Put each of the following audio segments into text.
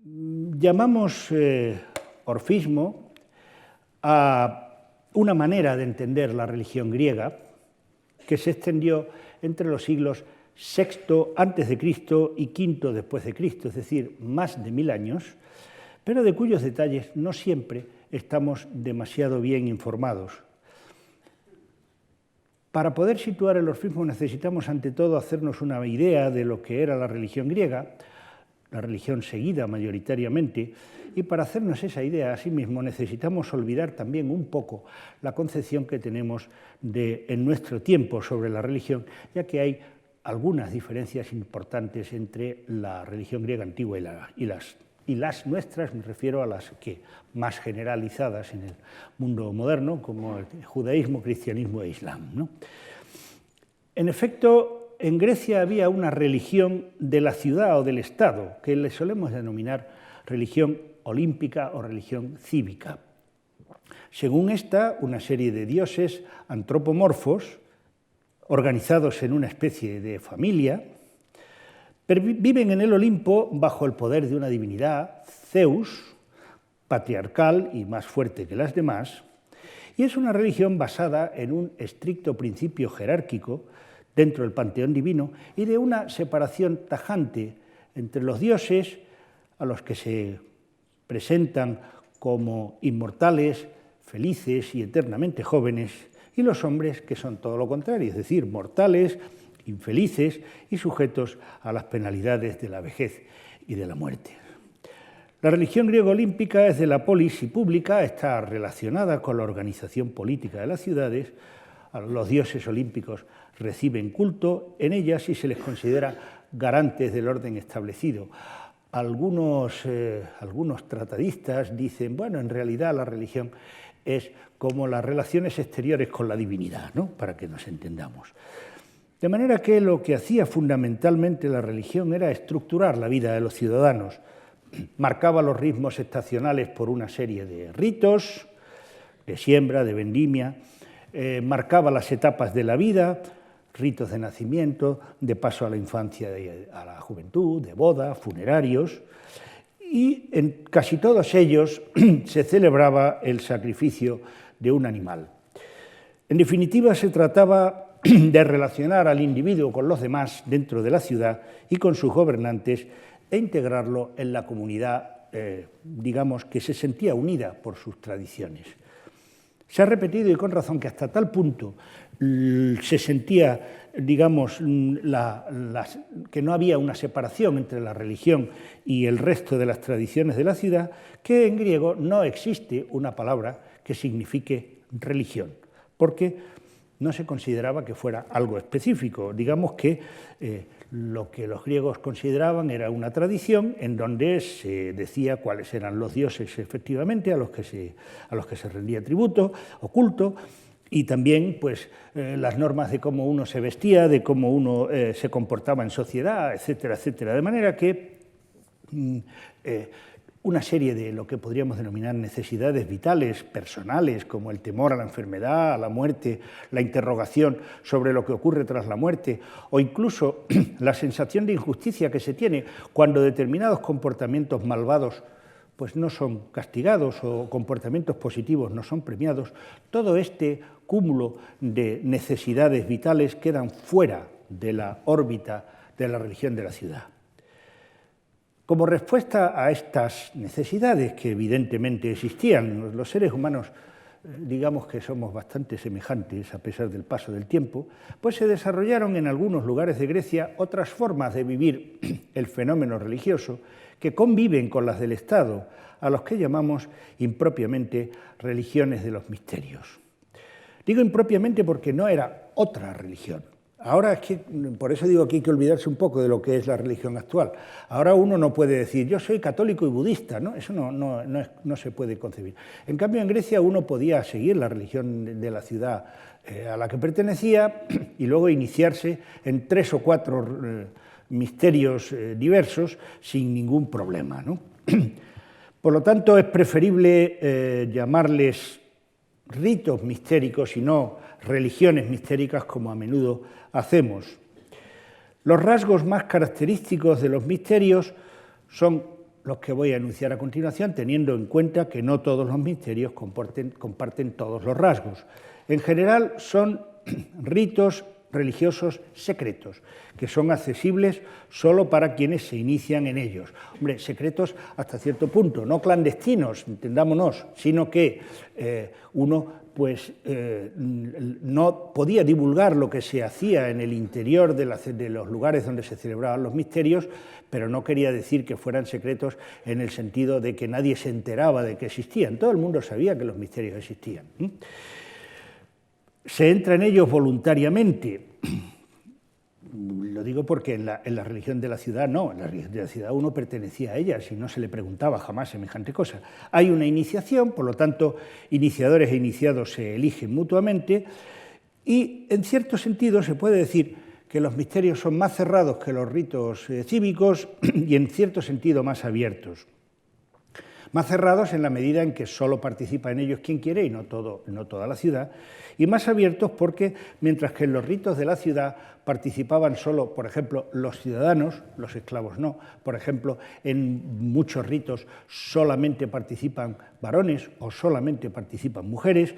Llamamos orfismo a una manera de entender la religión griega que se extendió entre los siglos VI a.C. y V después de Cristo, es decir, más de 1000 años, pero de cuyos detalles no siempre estamos demasiado bien informados. Para poder situar el orfismo necesitamos ante todo hacernos una idea de lo que era la religión griega, la religión seguida mayoritariamente, y para hacernos esa idea asimismo necesitamos olvidar también un poco la concepción que tenemos en nuestro tiempo sobre la religión, ya que hay algunas diferencias importantes entre la religión griega antigua y las nuestras, me refiero a las que más generalizadas en el mundo moderno, como el judaísmo, cristianismo e islam, ¿no? En efecto, en Grecia había una religión de la ciudad o del Estado, que le solemos denominar religión olímpica o religión cívica. Según esta, una serie de dioses antropomorfos, organizados en una especie de familia, viven en el Olimpo bajo el poder de una divinidad, Zeus, patriarcal y más fuerte que las demás, y es una religión basada en un estricto principio jerárquico dentro del panteón divino y de una separación tajante entre los dioses, a los que se presentan como inmortales, felices y eternamente jóvenes, y los hombres, que son todo lo contrario, es decir, mortales, infelices y sujetos a las penalidades de la vejez y de la muerte. La religión griega olímpica es de la polis y pública, está relacionada con la organización política de las ciudades. Los dioses olímpicos reciben culto en ellas y se les considera garantes del orden establecido. Algunos tratadistas dicen, bueno, en realidad la religión es como las relaciones exteriores con la divinidad, ¿no? Para que nos entendamos. De manera que lo que hacía fundamentalmente la religión era estructurar la vida de los ciudadanos. Marcaba los ritmos estacionales por una serie de ritos, de siembra, de vendimia, marcaba las etapas de la vida, ritos de nacimiento, de paso a la infancia y a la juventud, de boda, funerarios, y en casi todos ellos se celebraba el sacrificio de un animal. En definitiva, se trataba de relacionar al individuo con los demás dentro de la ciudad y con sus gobernantes e integrarlo en la comunidad, digamos, que se sentía unida por sus tradiciones. Se ha repetido, y con razón, que hasta tal punto se sentía, digamos, que no había una separación entre la religión y el resto de las tradiciones de la ciudad, que en griego no existe una palabra que signifique religión, porque no se consideraba que fuera algo específico. Digamos que lo que los griegos consideraban era una tradición en donde se decía cuáles eran los dioses efectivamente a los que se rendía tributo o culto, y también pues, las normas de cómo uno se vestía, de cómo uno se comportaba en sociedad, etcétera, etcétera. De manera que una serie de lo que podríamos denominar necesidades vitales, personales, como el temor a la enfermedad, a la muerte, la interrogación sobre lo que ocurre tras la muerte, o incluso la sensación de injusticia que se tiene cuando determinados comportamientos malvados pues no son castigados o comportamientos positivos no son premiados, todo este cúmulo de necesidades vitales quedan fuera de la órbita de la religión de la ciudad. Como respuesta a estas necesidades que evidentemente existían, los seres humanos, digamos que somos bastante semejantes a pesar del paso del tiempo, pues se desarrollaron en algunos lugares de Grecia otras formas de vivir el fenómeno religioso que conviven con las del Estado, a los que llamamos impropiamente religiones de los misterios. Digo impropiamente porque no era otra religión. Ahora es que, por eso digo que hay que olvidarse un poco de lo que es la religión actual. Ahora uno no puede decir, yo soy católico y budista, ¿no? Eso no se puede concebir. En cambio, en Grecia uno podía seguir la religión de la ciudad a la que pertenecía y luego iniciarse en 3 o 4 misterios diversos sin ningún problema, ¿no? Por lo tanto, es preferible llamarles ritos mistéricos y no religiones mistéricas como a menudo hacemos. Los rasgos más característicos de los misterios son los que voy a enunciar a continuación, teniendo en cuenta que no todos los misterios comparten todos los rasgos. En general son ritos religiosos secretos, que son accesibles solo para quienes se inician en ellos. Hombre, secretos hasta cierto punto, no clandestinos, entendámonos, sino que uno pues no podía divulgar lo que se hacía en el interior de los lugares donde se celebraban los misterios, pero no quería decir que fueran secretos en el sentido de que nadie se enteraba de que existían. Todo el mundo sabía que los misterios existían. Se entra en ellos voluntariamente. Lo digo porque en la religión de la ciudad no, en la religión de la ciudad uno pertenecía a ella, si no se le preguntaba jamás semejante cosa. Hay una iniciación, por lo tanto, iniciadores e iniciados se eligen mutuamente, y en cierto sentido se puede decir que los misterios son más cerrados que los ritos cívicos y en cierto sentido más abiertos. Más cerrados en la medida en que solo participa en ellos quien quiere y no toda la ciudad, y más abiertos porque, mientras que en los ritos de la ciudad participaban solo, por ejemplo, los ciudadanos, los esclavos no, por ejemplo, en muchos ritos solamente participan varones o solamente participan mujeres,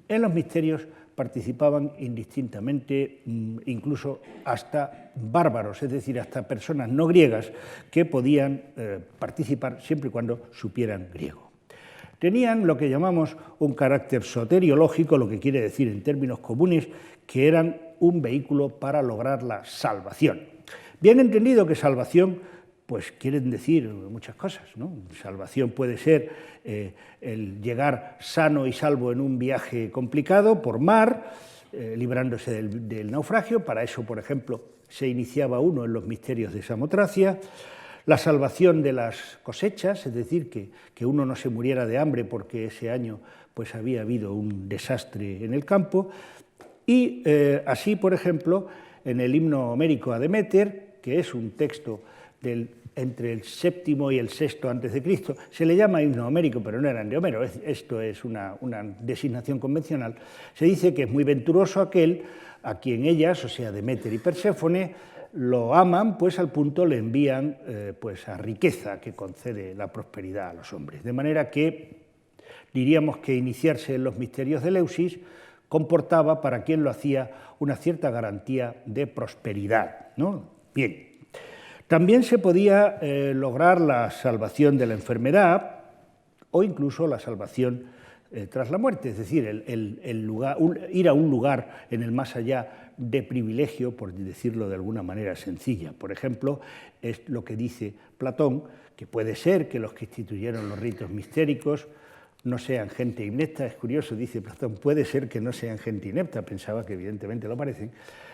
en los misterios participaban indistintamente, incluso hasta bárbaros, es decir, hasta personas no griegas que podían participar siempre y cuando supieran griego. Tenían lo que llamamos un carácter soteriológico, lo que quiere decir en términos comunes que eran un vehículo para lograr la salvación. Bien entendido que salvación pues quieren decir muchas cosas, ¿no? Salvación puede ser el llegar sano y salvo en un viaje complicado por mar, librándose del naufragio. Para eso, por ejemplo, se iniciaba uno en los misterios de Samotracia. La salvación de las cosechas, es decir, que uno no se muriera de hambre porque ese año pues, había habido un desastre en el campo. Y así, por ejemplo, en el himno homérico a Deméter, que es un texto entre el VII y el VI a.C., se le llama himno homérico, pero no eran de Homero, esto es una designación convencional, se dice que es muy venturoso aquel a quien ellas, o sea, Deméter y Perséfone, lo aman, pues al punto le envían pues, a riqueza que concede la prosperidad a los hombres. De manera que diríamos que iniciarse en los misterios de Eleusis comportaba para quien lo hacía una cierta garantía de prosperidad, ¿no? Bien. También se podía lograr la salvación de la enfermedad o incluso la salvación tras la muerte, es decir, ir a un lugar en el más allá de privilegio, por decirlo de alguna manera sencilla. Por ejemplo, es lo que dice Platón, que puede ser que los que instituyeron los ritos mistéricos no sean gente inepta. Es curioso, dice Platón, puede ser que no sean gente inepta, pensaba que evidentemente lo parecen,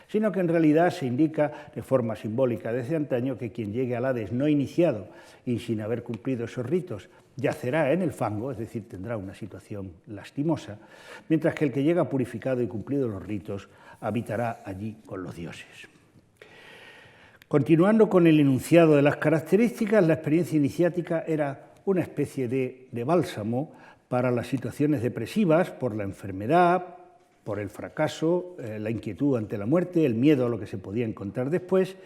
sino que en realidad se indica de forma simbólica desde antaño que quien llegue al Hades no iniciado y sin haber cumplido esos ritos yacerá en el fango, es decir, tendrá una situación lastimosa, mientras que el que llega purificado y cumplido los ritos habitará allí con los dioses. Continuando con el enunciado de las características, la experiencia iniciática era una especie de bálsamo para las situaciones depresivas por la enfermedad, por el fracaso, la inquietud ante la muerte, el miedo a lo que se podía encontrar después,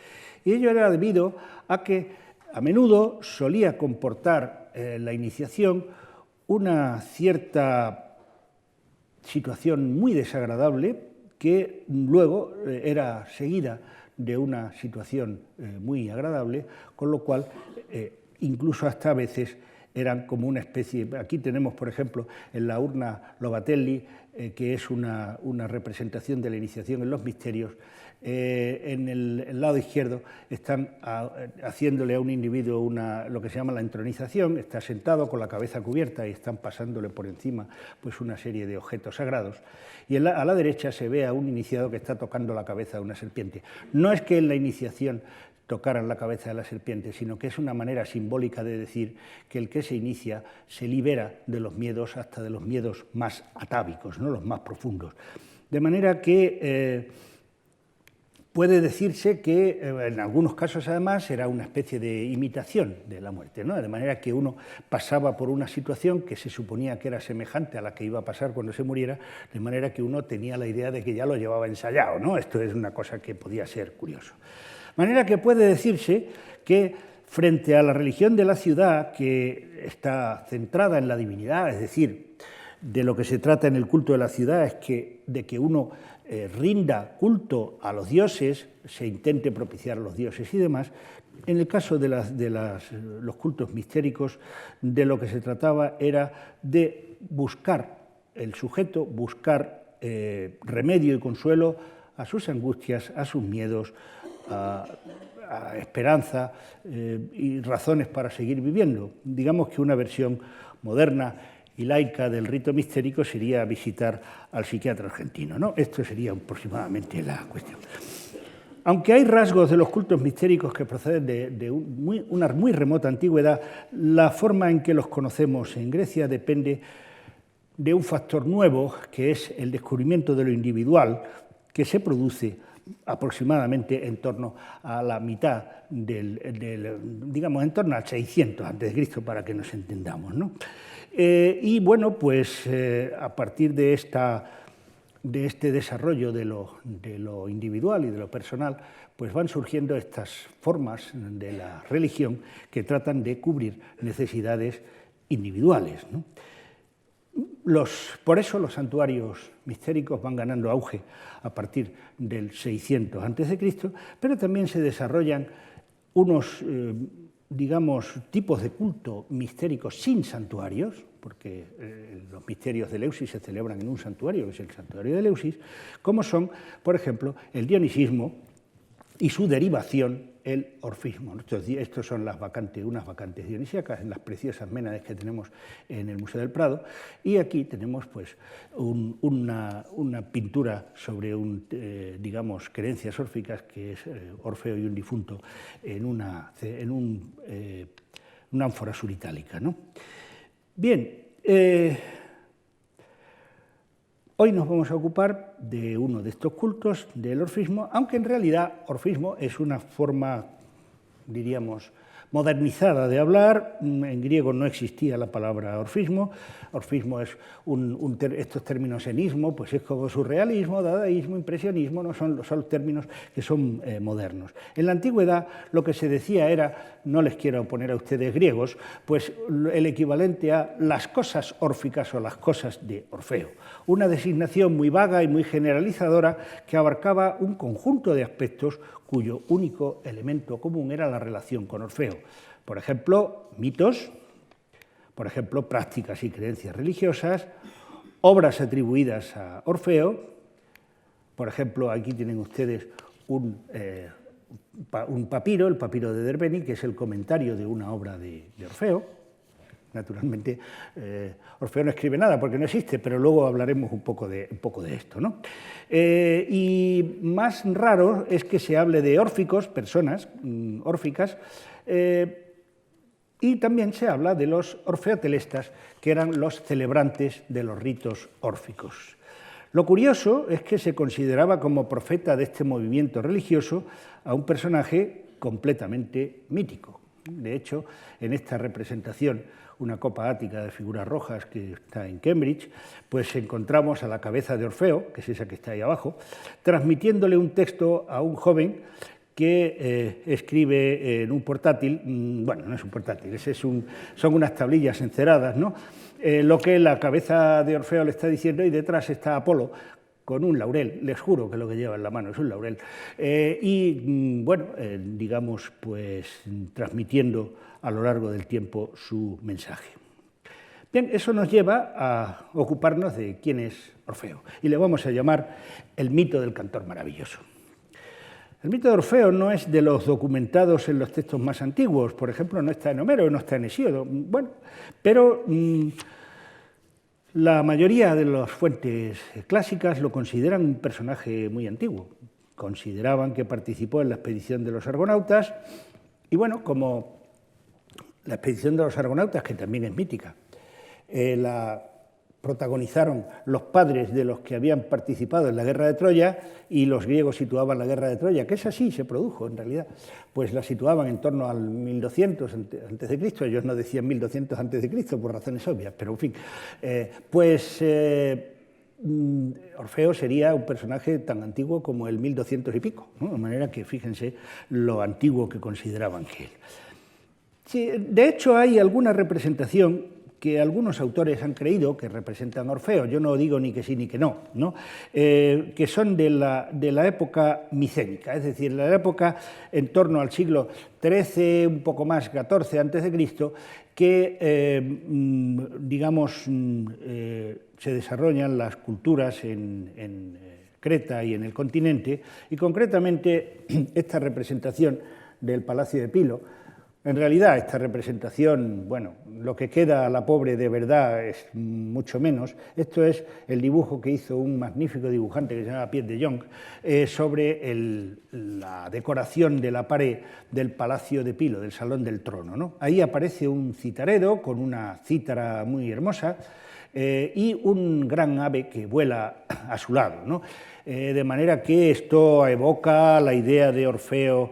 y ello era debido a que a menudo solía comportar la iniciación una cierta situación muy desagradable que luego era seguida de una situación muy agradable, con lo cual incluso hasta a veces eran como una especie. Aquí tenemos, por ejemplo, en la urna Lobatelli, que es una representación de la iniciación en los misterios. En el lado izquierdo están haciéndole a un individuo lo que se llama la entronización, está sentado con la cabeza cubierta y están pasándole por encima pues, una serie de objetos sagrados. Y a la derecha se ve a un iniciado que está tocando la cabeza de una serpiente. No es que en la iniciación tocaran la cabeza de la serpiente, sino que es una manera simbólica de decir que el que se inicia se libera de los miedos, hasta de los miedos más atávicos, ¿no? Los más profundos. De manera que puede decirse que en algunos casos además era una especie de imitación de la muerte, ¿no? De manera que uno pasaba por una situación que se suponía que era semejante a la que iba a pasar cuando se muriera, de manera que uno tenía la idea de que ya lo llevaba ensayado, ¿no? Esto es una cosa que podía ser curioso. De manera que puede decirse que Frente a la religión de la ciudad, que está centrada en la divinidad, es decir, de lo que se trata en el culto de la ciudad es de que uno rinda culto a los dioses, se intente propiciar a los dioses y demás. En el caso de los cultos mistéricos, de lo que se trataba era de buscar el sujeto, buscar remedio y consuelo a sus angustias, a sus miedos, a esperanza y razones para seguir viviendo. Digamos que una versión moderna y laica del rito mistérico sería visitar al psiquiatra argentino, ¿no? Esto sería aproximadamente la cuestión. Aunque hay rasgos de los cultos mistéricos que proceden de una muy remota antigüedad, la forma en que los conocemos en Grecia depende de un factor nuevo, que es el descubrimiento de lo individual, que se produce aproximadamente en torno a la mitad digamos, en torno al 600 a.C., para que nos entendamos, ¿no? Y bueno, pues a partir de este desarrollo de lo individual y de lo personal, pues van surgiendo estas formas de la religión que tratan de cubrir necesidades individuales, ¿no? Por eso los santuarios mistéricos van ganando auge a partir del 600 a.C., pero también se desarrollan unos, digamos, tipos de culto mistéricos sin santuarios, porque los misterios de Eleusis se celebran en un santuario, que es el santuario de Eleusis, como son, por ejemplo, el dionisismo y su derivación, el orfismo. Estos son unas vacantes dionisíacas, en las preciosas ménades que tenemos en el Museo del Prado, y aquí tenemos pues, una pintura sobre digamos, creencias órficas, que es Orfeo y un difunto en una ánfora suritálica, ¿no? Bien, hoy nos vamos a ocupar de uno de estos cultos, del orfismo, aunque en realidad orfismo es una forma, diríamos, modernizada de hablar. En griego no existía la palabra orfismo. Orfismo es estos términos enismo, pues es como surrealismo, dadaísmo, impresionismo, no son términos que son modernos. En la antigüedad lo que se decía era, no les quiero poner a ustedes griegos, pues el equivalente a las cosas órficas o las cosas de Orfeo. Una designación muy vaga y muy generalizadora que abarcaba un conjunto de aspectos cuyo único elemento común era la relación con Orfeo. Por ejemplo, mitos, por ejemplo, prácticas y creencias religiosas, obras atribuidas a Orfeo. Por ejemplo, aquí tienen ustedes un papiro, el papiro de Derbeni, que es el comentario de una obra de Orfeo. Naturalmente, Orfeo no escribe nada porque no existe, pero luego hablaremos un poco de esto, ¿no? Y más raro es que se hable de órficos, personas órficas, y también se habla de los orfeotelestas, que eran los celebrantes de los ritos órficos. Lo curioso es que se consideraba como profeta de este movimiento religioso a un personaje completamente mítico. De hecho, en esta representación, una copa ática de figuras rojas que está en Cambridge, pues encontramos a la cabeza de Orfeo, que es esa que está ahí abajo, transmitiéndole un texto a un joven que escribe en un portátil. Bueno, no es un portátil, son unas tablillas enceradas, ¿no? Lo que la cabeza de Orfeo le está diciendo, y detrás está Apolo con un laurel. Les juro que lo que lleva en la mano es un laurel. Bueno, digamos, pues transmitiendo a lo largo del tiempo su mensaje. Bien, eso nos lleva a ocuparnos de quién es Orfeo, y le vamos a llamar el mito del cantor maravilloso. El mito de Orfeo no es de los documentados en los textos más antiguos. Por ejemplo, no está en Homero, no está en Hesíodo. Bueno, pero la mayoría de las fuentes clásicas lo consideran un personaje muy antiguo. Consideraban que participó en la expedición de los argonautas, y bueno, como la expedición de los argonautas, que también es mítica, la protagonizaron los padres de los que habían participado en la guerra de Troya, y los griegos situaban la guerra de Troya, que es así, se produjo en realidad, pues la situaban en torno al 1200 a.C., ellos no decían 1200 a.C. por razones obvias, pero en fin, Orfeo sería un personaje tan antiguo como el 1200 y pico, ¿no? De manera que fíjense lo antiguo que consideraban que él. Sí, de hecho, hay alguna representación que algunos autores han creído que representan a Orfeo, yo no digo ni que sí ni que no, que son de la época micénica, es decir, la época en torno al siglo XIII, un poco más, XIV a.C., que, digamos, se desarrollan las culturas en Creta y en el continente, y concretamente esta representación del Palacio de Pilo. En realidad, esta representación, bueno, lo que queda a la pobre de verdad es mucho menos. Esto es el dibujo que hizo un magnífico dibujante que se llama Pierre de Jong sobre la decoración de la pared del Palacio de Pilo, del Salón del Trono, ¿no? Ahí aparece un citarero con una cítara muy hermosa y un gran ave que vuela a su lado, ¿no? De manera que esto evoca la idea de Orfeo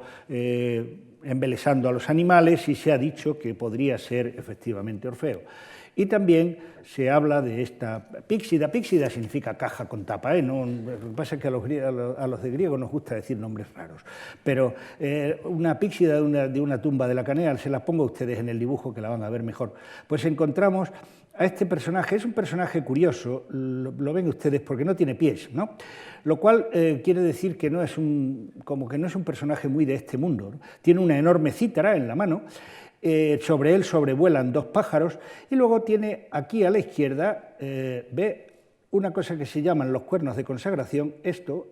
embelesando a los animales, y se ha dicho que podría ser efectivamente Orfeo. Y también se habla de esta píxida. Píxida significa caja con tapa, ¿eh? No, lo que pasa es que a los de griego nos gusta decir nombres raros, pero una píxida de una tumba de la Canea, se las pongo a ustedes en el dibujo que la van a ver mejor, pues encontramos a este personaje. Es un personaje curioso, lo ven ustedes, porque no tiene pies, ¿no? Lo cual quiere decir que no es como que no es un personaje muy de este mundo, ¿no? Tiene una enorme cítara en la mano, sobre él sobrevuelan dos pájaros, y luego tiene aquí a la izquierda, ve una cosa que se llaman los cuernos de consagración, esto,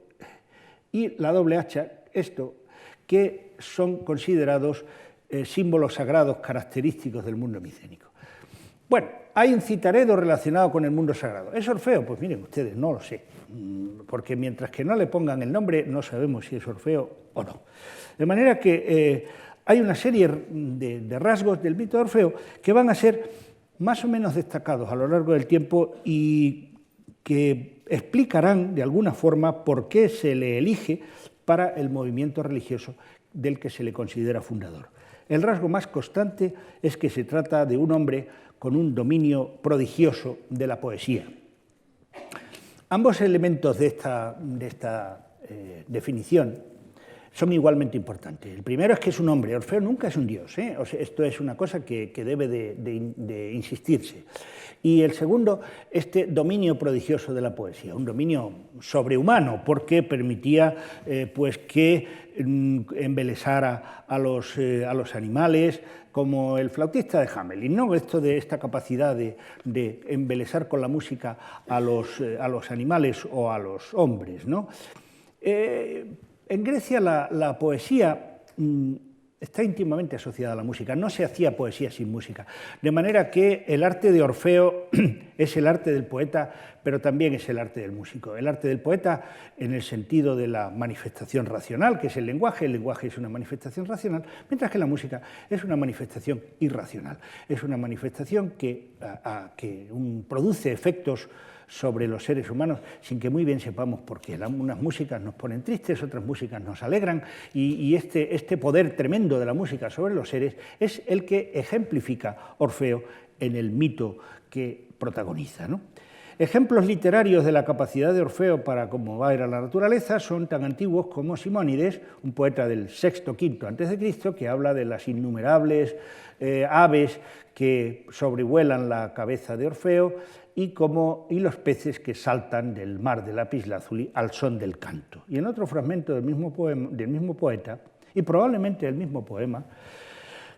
y la doble hacha, esto, que son considerados símbolos sagrados característicos del mundo micénico. Bueno, hay un citaredo relacionado con el mundo sagrado. ¿Es Orfeo? Pues miren ustedes, no lo sé, porque mientras que no le pongan el nombre no sabemos si es Orfeo o no. De manera que hay una serie de rasgos del mito de Orfeo que van a ser más o menos destacados a lo largo del tiempo y que explicarán de alguna forma por qué se le elige para el movimiento religioso del que se le considera fundador. El rasgo más constante es que se trata de un hombre con un dominio prodigioso de la poesía. Ambos elementos de esta definición son igualmente importantes. El primero es que es un hombre. Orfeo nunca es un dios, ¿eh? O sea, esto es una cosa que debe de insistirse. Y el segundo, este dominio prodigioso de la poesía, un dominio sobrehumano, porque permitía pues que embelesara a los animales, como el flautista de Hamelin, ¿no? Esta capacidad de embelesar con la música a los animales o a los hombres, ¿no? En Grecia la poesía está íntimamente asociada a la música, no se hacía poesía sin música, de manera que el arte de Orfeo es el arte del poeta, pero también es el arte del músico. El arte del poeta en el sentido de la manifestación racional, que es el lenguaje es una manifestación racional, mientras que la música es una manifestación irracional, es una manifestación que produce efectos sobre los seres humanos sin que muy bien sepamos por qué. Unas músicas nos ponen tristes, otras músicas nos alegran, y este poder tremendo de la música sobre los seres es el que ejemplifica Orfeo en el mito que protagoniza, ¿no? Ejemplos literarios de la capacidad de Orfeo para conmover a la naturaleza son tan antiguos como Simónides, un poeta del VI-V a.C., que habla de las innumerables aves que sobrevuelan la cabeza de Orfeo y los peces que saltan del mar de lapislázuli al son del canto. Y en otro fragmento del mismo poeta, y probablemente del mismo poema,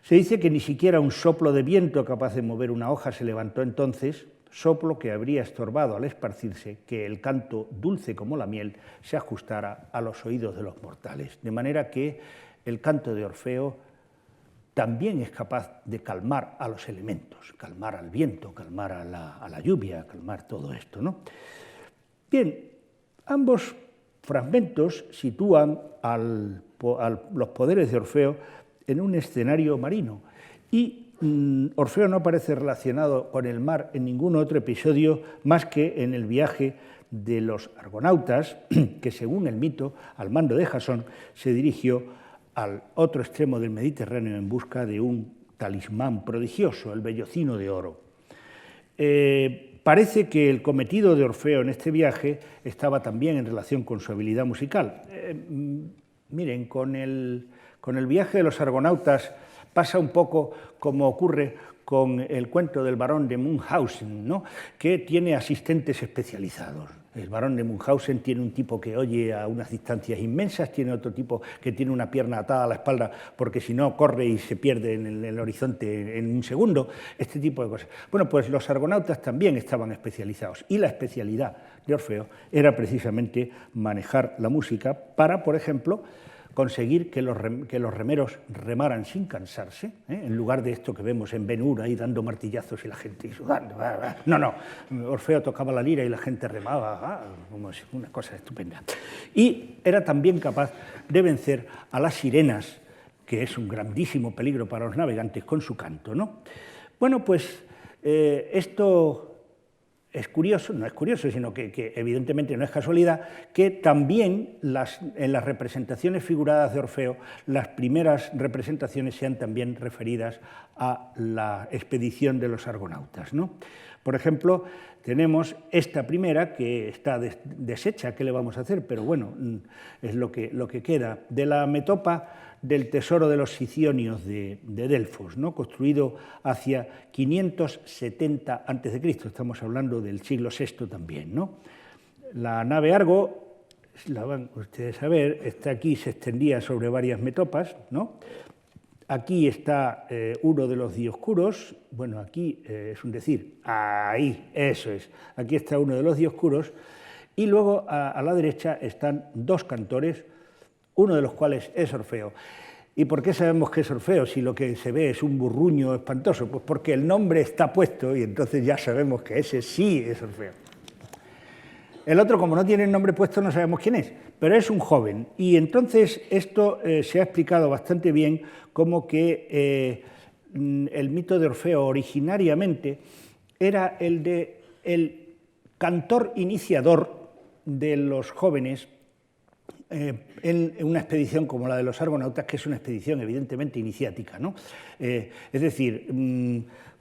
se dice que ni siquiera un soplo de viento capaz de mover una hoja se levantó entonces, soplo que habría estorbado al esparcirse que el canto dulce como la miel se ajustara a los oídos de los mortales. De manera que el canto de Orfeo también es capaz de calmar a los elementos, calmar al viento, calmar a la lluvia, calmar todo esto, ¿no? Bien, ambos fragmentos sitúan los poderes de Orfeo en un escenario marino, y Orfeo no aparece relacionado con el mar en ningún otro episodio más que en el viaje de los argonautas, que según el mito, al mando de Jasón, se dirigió al otro extremo del Mediterráneo en busca de un talismán prodigioso, el vellocino de oro. Parece que el cometido de Orfeo en este viaje estaba también en relación con su habilidad musical. Miren, con el viaje de los argonautas Pasa un poco como ocurre con el cuento del barón de Munchausen, ¿no?, que tiene asistentes especializados. El barón de Munchausen tiene un tipo que oye a unas distancias inmensas, tiene otro tipo que tiene una pierna atada a la espalda porque si no corre y se pierde en el horizonte en un segundo, este tipo de cosas. Bueno, pues los argonautas también estaban especializados y la especialidad de Orfeo era precisamente manejar la música para, por ejemplo, conseguir que los remeros remaran sin cansarse, en lugar de esto que vemos en Ben-Hur ahí dando martillazos y la gente sudando. No, Orfeo tocaba la lira y la gente remaba, como una cosa estupenda. Y era también capaz de vencer a las sirenas, que es un grandísimo peligro para los navegantes, con su canto, ¿no? Bueno, pues esto es curioso, no es curioso, sino que evidentemente no es casualidad, que también en las representaciones figuradas de Orfeo, las primeras representaciones sean también referidas a la expedición de los argonautas, ¿no? Por ejemplo, tenemos esta primera que está deshecha, ¿qué le vamos a hacer? Pero bueno, es lo que queda, de la metopa del tesoro de los Sicionios de Delfos, ¿no?, construido hacia 570 a.C., estamos hablando del siglo VI también, ¿no? La nave Argo, la van ustedes a ver, está aquí, se extendía sobre varias metopas, ¿no? Aquí está uno de los dioscuros, bueno, aquí es un decir, ahí, eso es, aquí está uno de los dioscuros, y luego a la derecha están dos cantores, uno de los cuales es Orfeo. ¿Y por qué sabemos que es Orfeo si lo que se ve es un burruño espantoso? Pues porque el nombre está puesto y entonces ya sabemos que ese sí es Orfeo. El otro, como no tiene el nombre puesto, no sabemos quién es, pero es un joven. Y entonces esto se ha explicado bastante bien como que el mito de Orfeo originariamente era el de el cantor iniciador de los jóvenes en una expedición como la de los argonautas, que es una expedición evidentemente iniciática, ¿no? Es decir,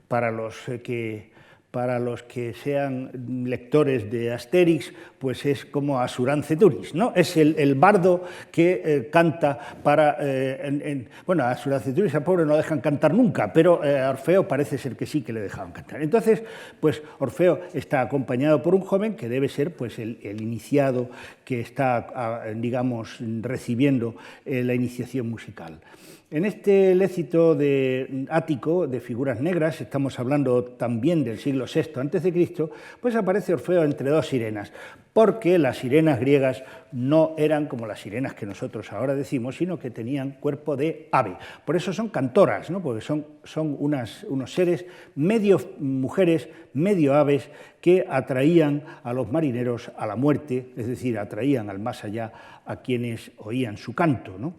para los que sean lectores de Asterix, pues es como Asuranceturis, ¿no? Es el bardo que canta para... bueno, a Asuranceturis al pobre no lo dejan cantar nunca, pero a Orfeo parece ser que sí que le dejaban cantar. Entonces, pues Orfeo está acompañado por un joven que debe ser pues el iniciado que está, digamos, recibiendo la iniciación musical. En este lécito ático de figuras negras, estamos hablando también del siglo VI a.C., pues aparece Orfeo entre dos sirenas, porque las sirenas griegas no eran como las sirenas que nosotros ahora decimos, sino que tenían cuerpo de ave. Por eso son cantoras, ¿no?, porque son unos seres medio mujeres, medio aves, que atraían a los marineros a la muerte, es decir, atraían al más allá a quienes oían su canto, ¿no?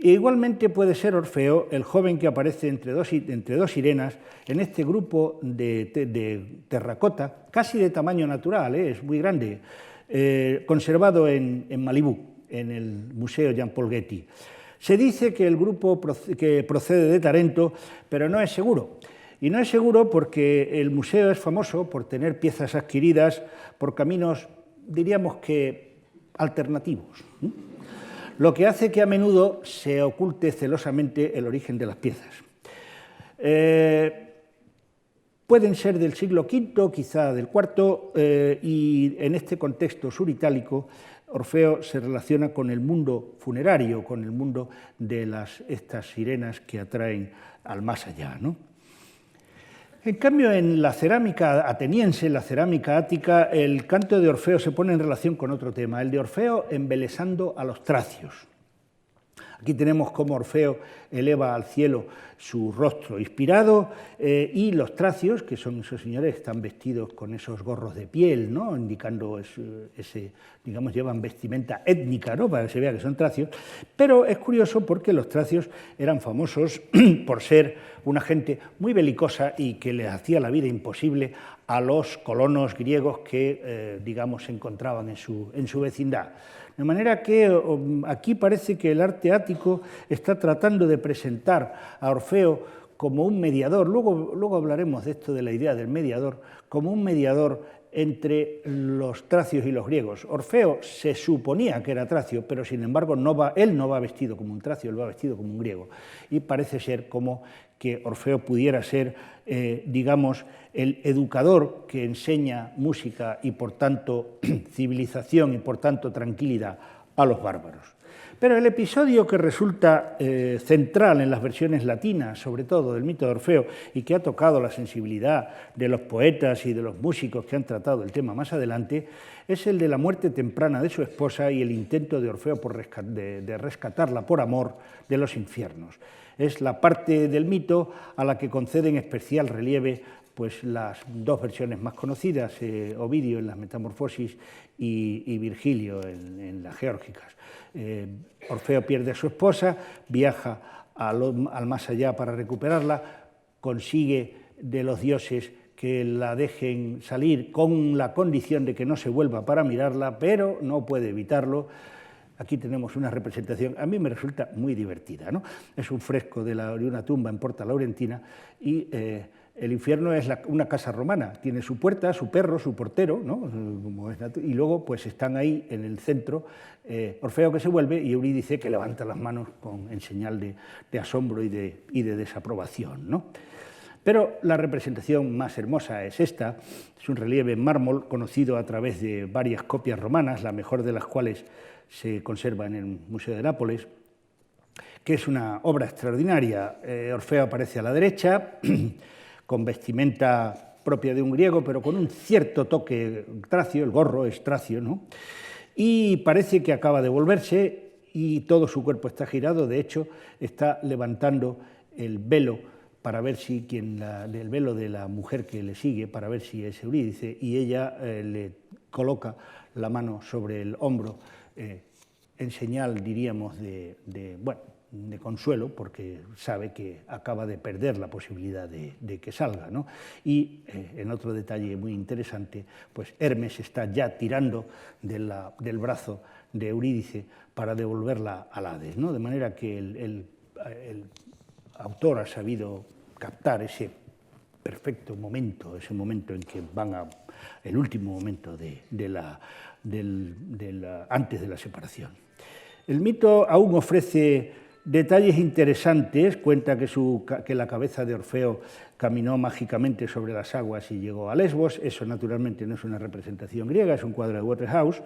E igualmente puede ser Orfeo el joven que aparece entre dos sirenas en este grupo de terracota, casi de tamaño natural, es muy grande, conservado en Malibú, en el Museo Jean Paul Getty. Se dice que el grupo que procede de Tarento, pero no es seguro. Y no es seguro porque el museo es famoso por tener piezas adquiridas por caminos, diríamos que, alternativos, ¿no?, lo que hace que a menudo se oculte celosamente el origen de las piezas. Pueden ser del siglo V, quizá del IV, y en este contexto suritálico Orfeo se relaciona con el mundo funerario, con el mundo de estas sirenas que atraen al más allá, ¿no? En cambio, en la cerámica ateniense, en la cerámica ática, el canto de Orfeo se pone en relación con otro tema, el de Orfeo embelesando a los tracios. Aquí tenemos cómo Orfeo eleva al cielo su rostro inspirado y los tracios, que son esos señores que están vestidos con esos gorros de piel, ¿no?, indicando digamos, llevan vestimenta étnica, ¿no?, para que se vea que son tracios. Pero es curioso porque los tracios eran famosos por ser una gente muy belicosa y que les hacía la vida imposible a los colonos griegos que, digamos, se encontraban en su vecindad. De manera que aquí parece que el arte ático está tratando de presentar a Orfeo como un mediador, luego hablaremos de esto de la idea del mediador, como un mediador entre los tracios y los griegos. Orfeo se suponía que era tracio, pero sin embargo él no va vestido como un tracio, él va vestido como un griego. Y parece ser como que Orfeo pudiera ser, digamos, el educador que enseña música y, por tanto, civilización y, por tanto, tranquilidad a los bárbaros. Pero el episodio que resulta central en las versiones latinas, sobre todo del mito de Orfeo, y que ha tocado la sensibilidad de los poetas y de los músicos que han tratado el tema más adelante, es el de la muerte temprana de su esposa y el intento de Orfeo de rescatarla por amor de los infiernos. Es la parte del mito a la que conceden especial relieve pues las dos versiones más conocidas, Ovidio en las Metamorfosis y Virgilio en las Geórgicas. Orfeo pierde a su esposa, viaja al más allá para recuperarla, consigue de los dioses que la dejen salir con la condición de que no se vuelva para mirarla, pero no puede evitarlo. Aquí tenemos una representación, a mí me resulta muy divertida, ¿no? Es un fresco de una tumba en Porta Laurentina y el infierno es una casa romana, tiene su puerta, su perro, su portero, ¿no? Y luego pues están ahí en el centro Orfeo que se vuelve y Eurídice que levanta las manos en señal de asombro y de desaprobación, ¿no? Pero la representación más hermosa es esta, es un relieve en mármol conocido a través de varias copias romanas, la mejor de las cuales se conserva en el Museo de Nápoles, que es una obra extraordinaria. Orfeo aparece a la derecha, con vestimenta propia de un griego, pero con un cierto toque tracio, el gorro es tracio, ¿no? Y parece que acaba de volverse y todo su cuerpo está girado, de hecho, está levantando el velo para ver si el velo de la mujer que le sigue, para ver si es Eurídice, y ella le coloca la mano sobre el hombro en señal, diríamos, de consuelo, porque sabe que acaba de perder la posibilidad de que salga, ¿no? Y en otro detalle muy interesante, pues Hermes está ya tirando del brazo de Eurídice para devolverla al Hades, ¿no? De manera que el autor ha sabido captar ese perfecto momento, ese momento en que el último momento antes de la separación. El mito aún ofrece detalles interesantes, cuenta que la cabeza de Orfeo caminó mágicamente sobre las aguas y llegó a Lesbos, eso naturalmente no es una representación griega, es un cuadro de Waterhouse.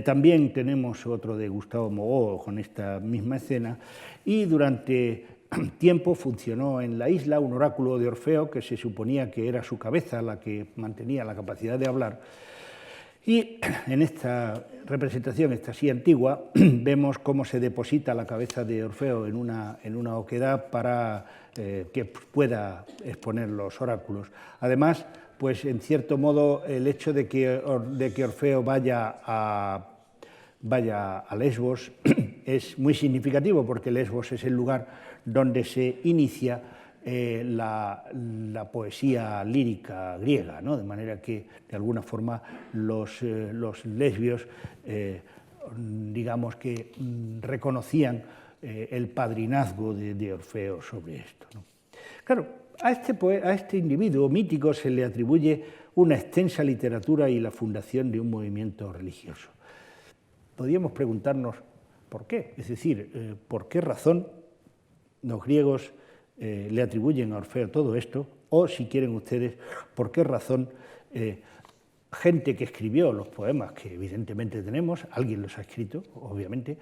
También tenemos otro de Gustavo Mogó con esta misma escena, y durante tiempo funcionó en la isla un oráculo de Orfeo que se suponía que era su cabeza la que mantenía la capacidad de hablar. Y en esta representación, esta así antigua, vemos cómo se deposita la cabeza de Orfeo en una oquedad para que pueda exponer los oráculos. Además, pues en cierto modo, el hecho de que Orfeo vaya a Lesbos es muy significativo, porque Lesbos es el lugar donde se inicia la poesía lírica griega, ¿no? De manera que, de alguna forma, los lesbios, digamos que reconocían el padrinazgo de Orfeo sobre esto, ¿no? Claro, a este individuo mítico se le atribuye una extensa literatura y la fundación de un movimiento religioso. Podríamos preguntarnos por qué, es decir, por qué razón los griegos le atribuyen a Orfeo todo esto, o si quieren ustedes, por qué razón gente que escribió los poemas que evidentemente tenemos, alguien los ha escrito, obviamente,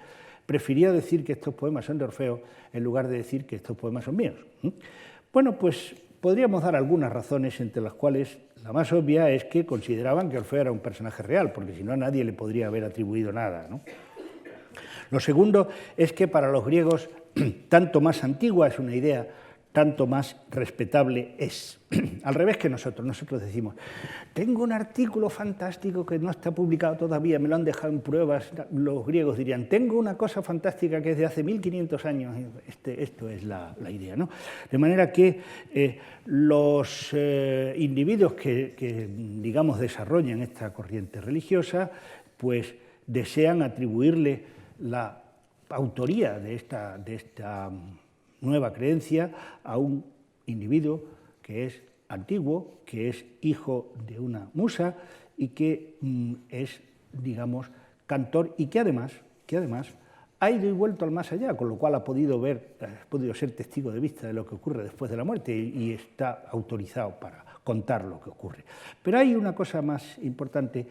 prefirió decir que estos poemas son de Orfeo en lugar de decir que estos poemas son míos. Bueno, pues podríamos dar algunas razones, entre las cuales la más obvia es que consideraban que Orfeo era un personaje real, porque si no a nadie le podría haber atribuido nada, ¿no? Lo segundo es que para los griegos, tanto más antigua es una idea, tanto más respetable es. Al revés que nosotros decimos, tengo un artículo fantástico que no está publicado todavía, me lo han dejado en pruebas, los griegos dirían, tengo una cosa fantástica que es de hace 1500 años, esto es la idea, ¿no? De manera que los individuos que, digamos, desarrollan esta corriente religiosa, pues desean atribuirle la autoría de esta nueva creencia a un individuo que es antiguo, que es hijo de una musa y que es, digamos, cantor y que además ha ido y vuelto al más allá, con lo cual ha podido ser testigo de vista de lo que ocurre después de la muerte y está autorizado para contar lo que ocurre. Pero hay una cosa más importante,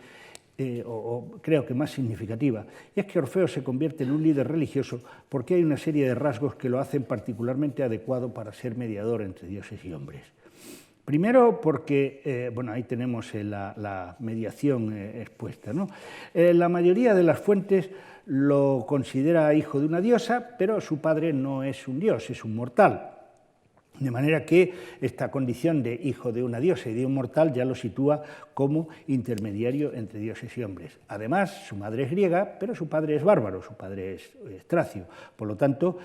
o creo que más significativa, y es que Orfeo se convierte en un líder religioso porque hay una serie de rasgos que lo hacen particularmente adecuado para ser mediador entre dioses y hombres. Primero porque, bueno, ahí tenemos la mediación expuesta, ¿no? La mayoría de las fuentes lo considera hijo de una diosa, pero su padre no es un dios, es un mortal. De manera que esta condición de hijo de una diosa y de un mortal ya lo sitúa como intermediario entre dioses y hombres. Además, su madre es griega, pero su padre es bárbaro, su padre es tracio. Por lo tanto,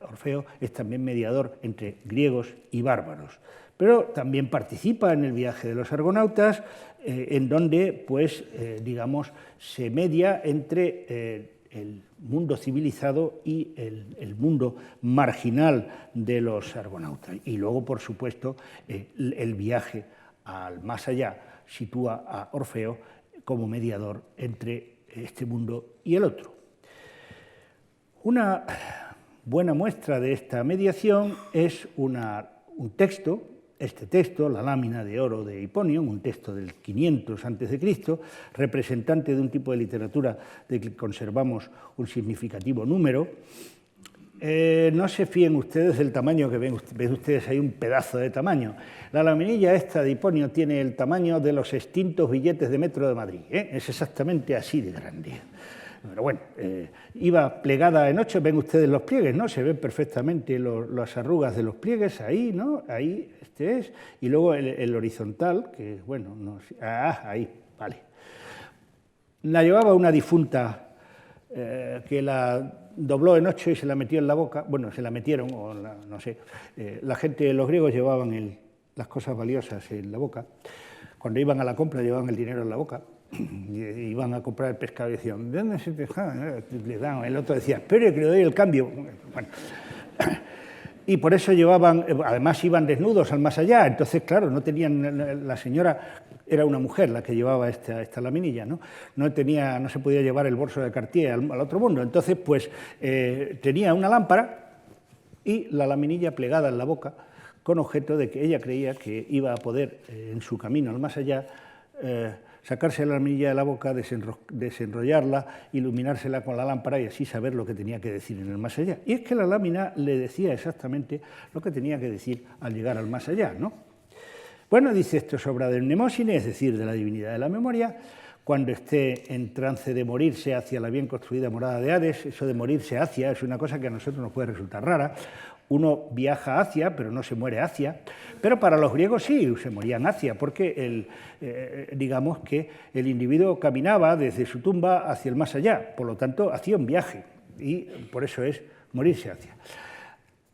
Orfeo es también mediador entre griegos y bárbaros. Pero también participa en el viaje de los argonautas, en donde, pues, digamos, se media entre el mundo civilizado y el mundo marginal de los argonautas. Y luego, por supuesto, el viaje al más allá sitúa a Orfeo como mediador entre este mundo y el otro. Una buena muestra de esta mediación es un texto. Este texto, la lámina de oro de Hiponion, un texto del 500 a.C., representante de un tipo de literatura de que conservamos un significativo número. No se fíen ustedes del tamaño que ven ustedes, hay un pedazo de tamaño. La laminilla esta de Hiponion tiene el tamaño de los extintos billetes de metro de Madrid, es exactamente así de grande. Pero bueno, iba plegada en 8, ven ustedes los pliegues, ¿no? Se ven perfectamente las arrugas de los pliegues ahí, ¿no? Ahí este es, y luego el horizontal, que bueno, no, ahí, vale. La llevaba una difunta que la dobló en 8 y se la metió en la boca, bueno, se la metieron, o no sé, la gente, los griegos llevaban las cosas valiosas en la boca, cuando iban a la compra llevaban el dinero en la boca, iban a comprar el pescado y decían, ¿de dónde es el pescado? Le daban, el otro decía, espere que le doy el cambio. Bueno, y por eso llevaban, además iban desnudos al más allá, entonces claro, no tenían, la señora era una mujer la que llevaba esta laminilla, ¿no? No se podía llevar el bolso de Cartier al otro mundo, entonces pues tenía una lámpara y la laminilla plegada en la boca con objeto de que ella creía que iba a poder en su camino al más allá sacarse la laminilla de la boca, desenrollarla, iluminársela con la lámpara y así saber lo que tenía que decir en el más allá. Y es que la lámina le decía exactamente lo que tenía que decir al llegar al más allá, ¿no? Bueno, dice esto es obra de Mnemósine, es decir, de la divinidad de la memoria. Cuando esté en trance de morirse hacia la bien construida morada de Hades, eso de morirse hacia es una cosa que a nosotros nos puede resultar rara. Uno viaja hacia, pero no se muere hacia. Pero para los griegos sí, se morían hacia, porque digamos que el individuo caminaba desde su tumba hacia el más allá, por lo tanto hacía un viaje, y por eso es morirse hacia.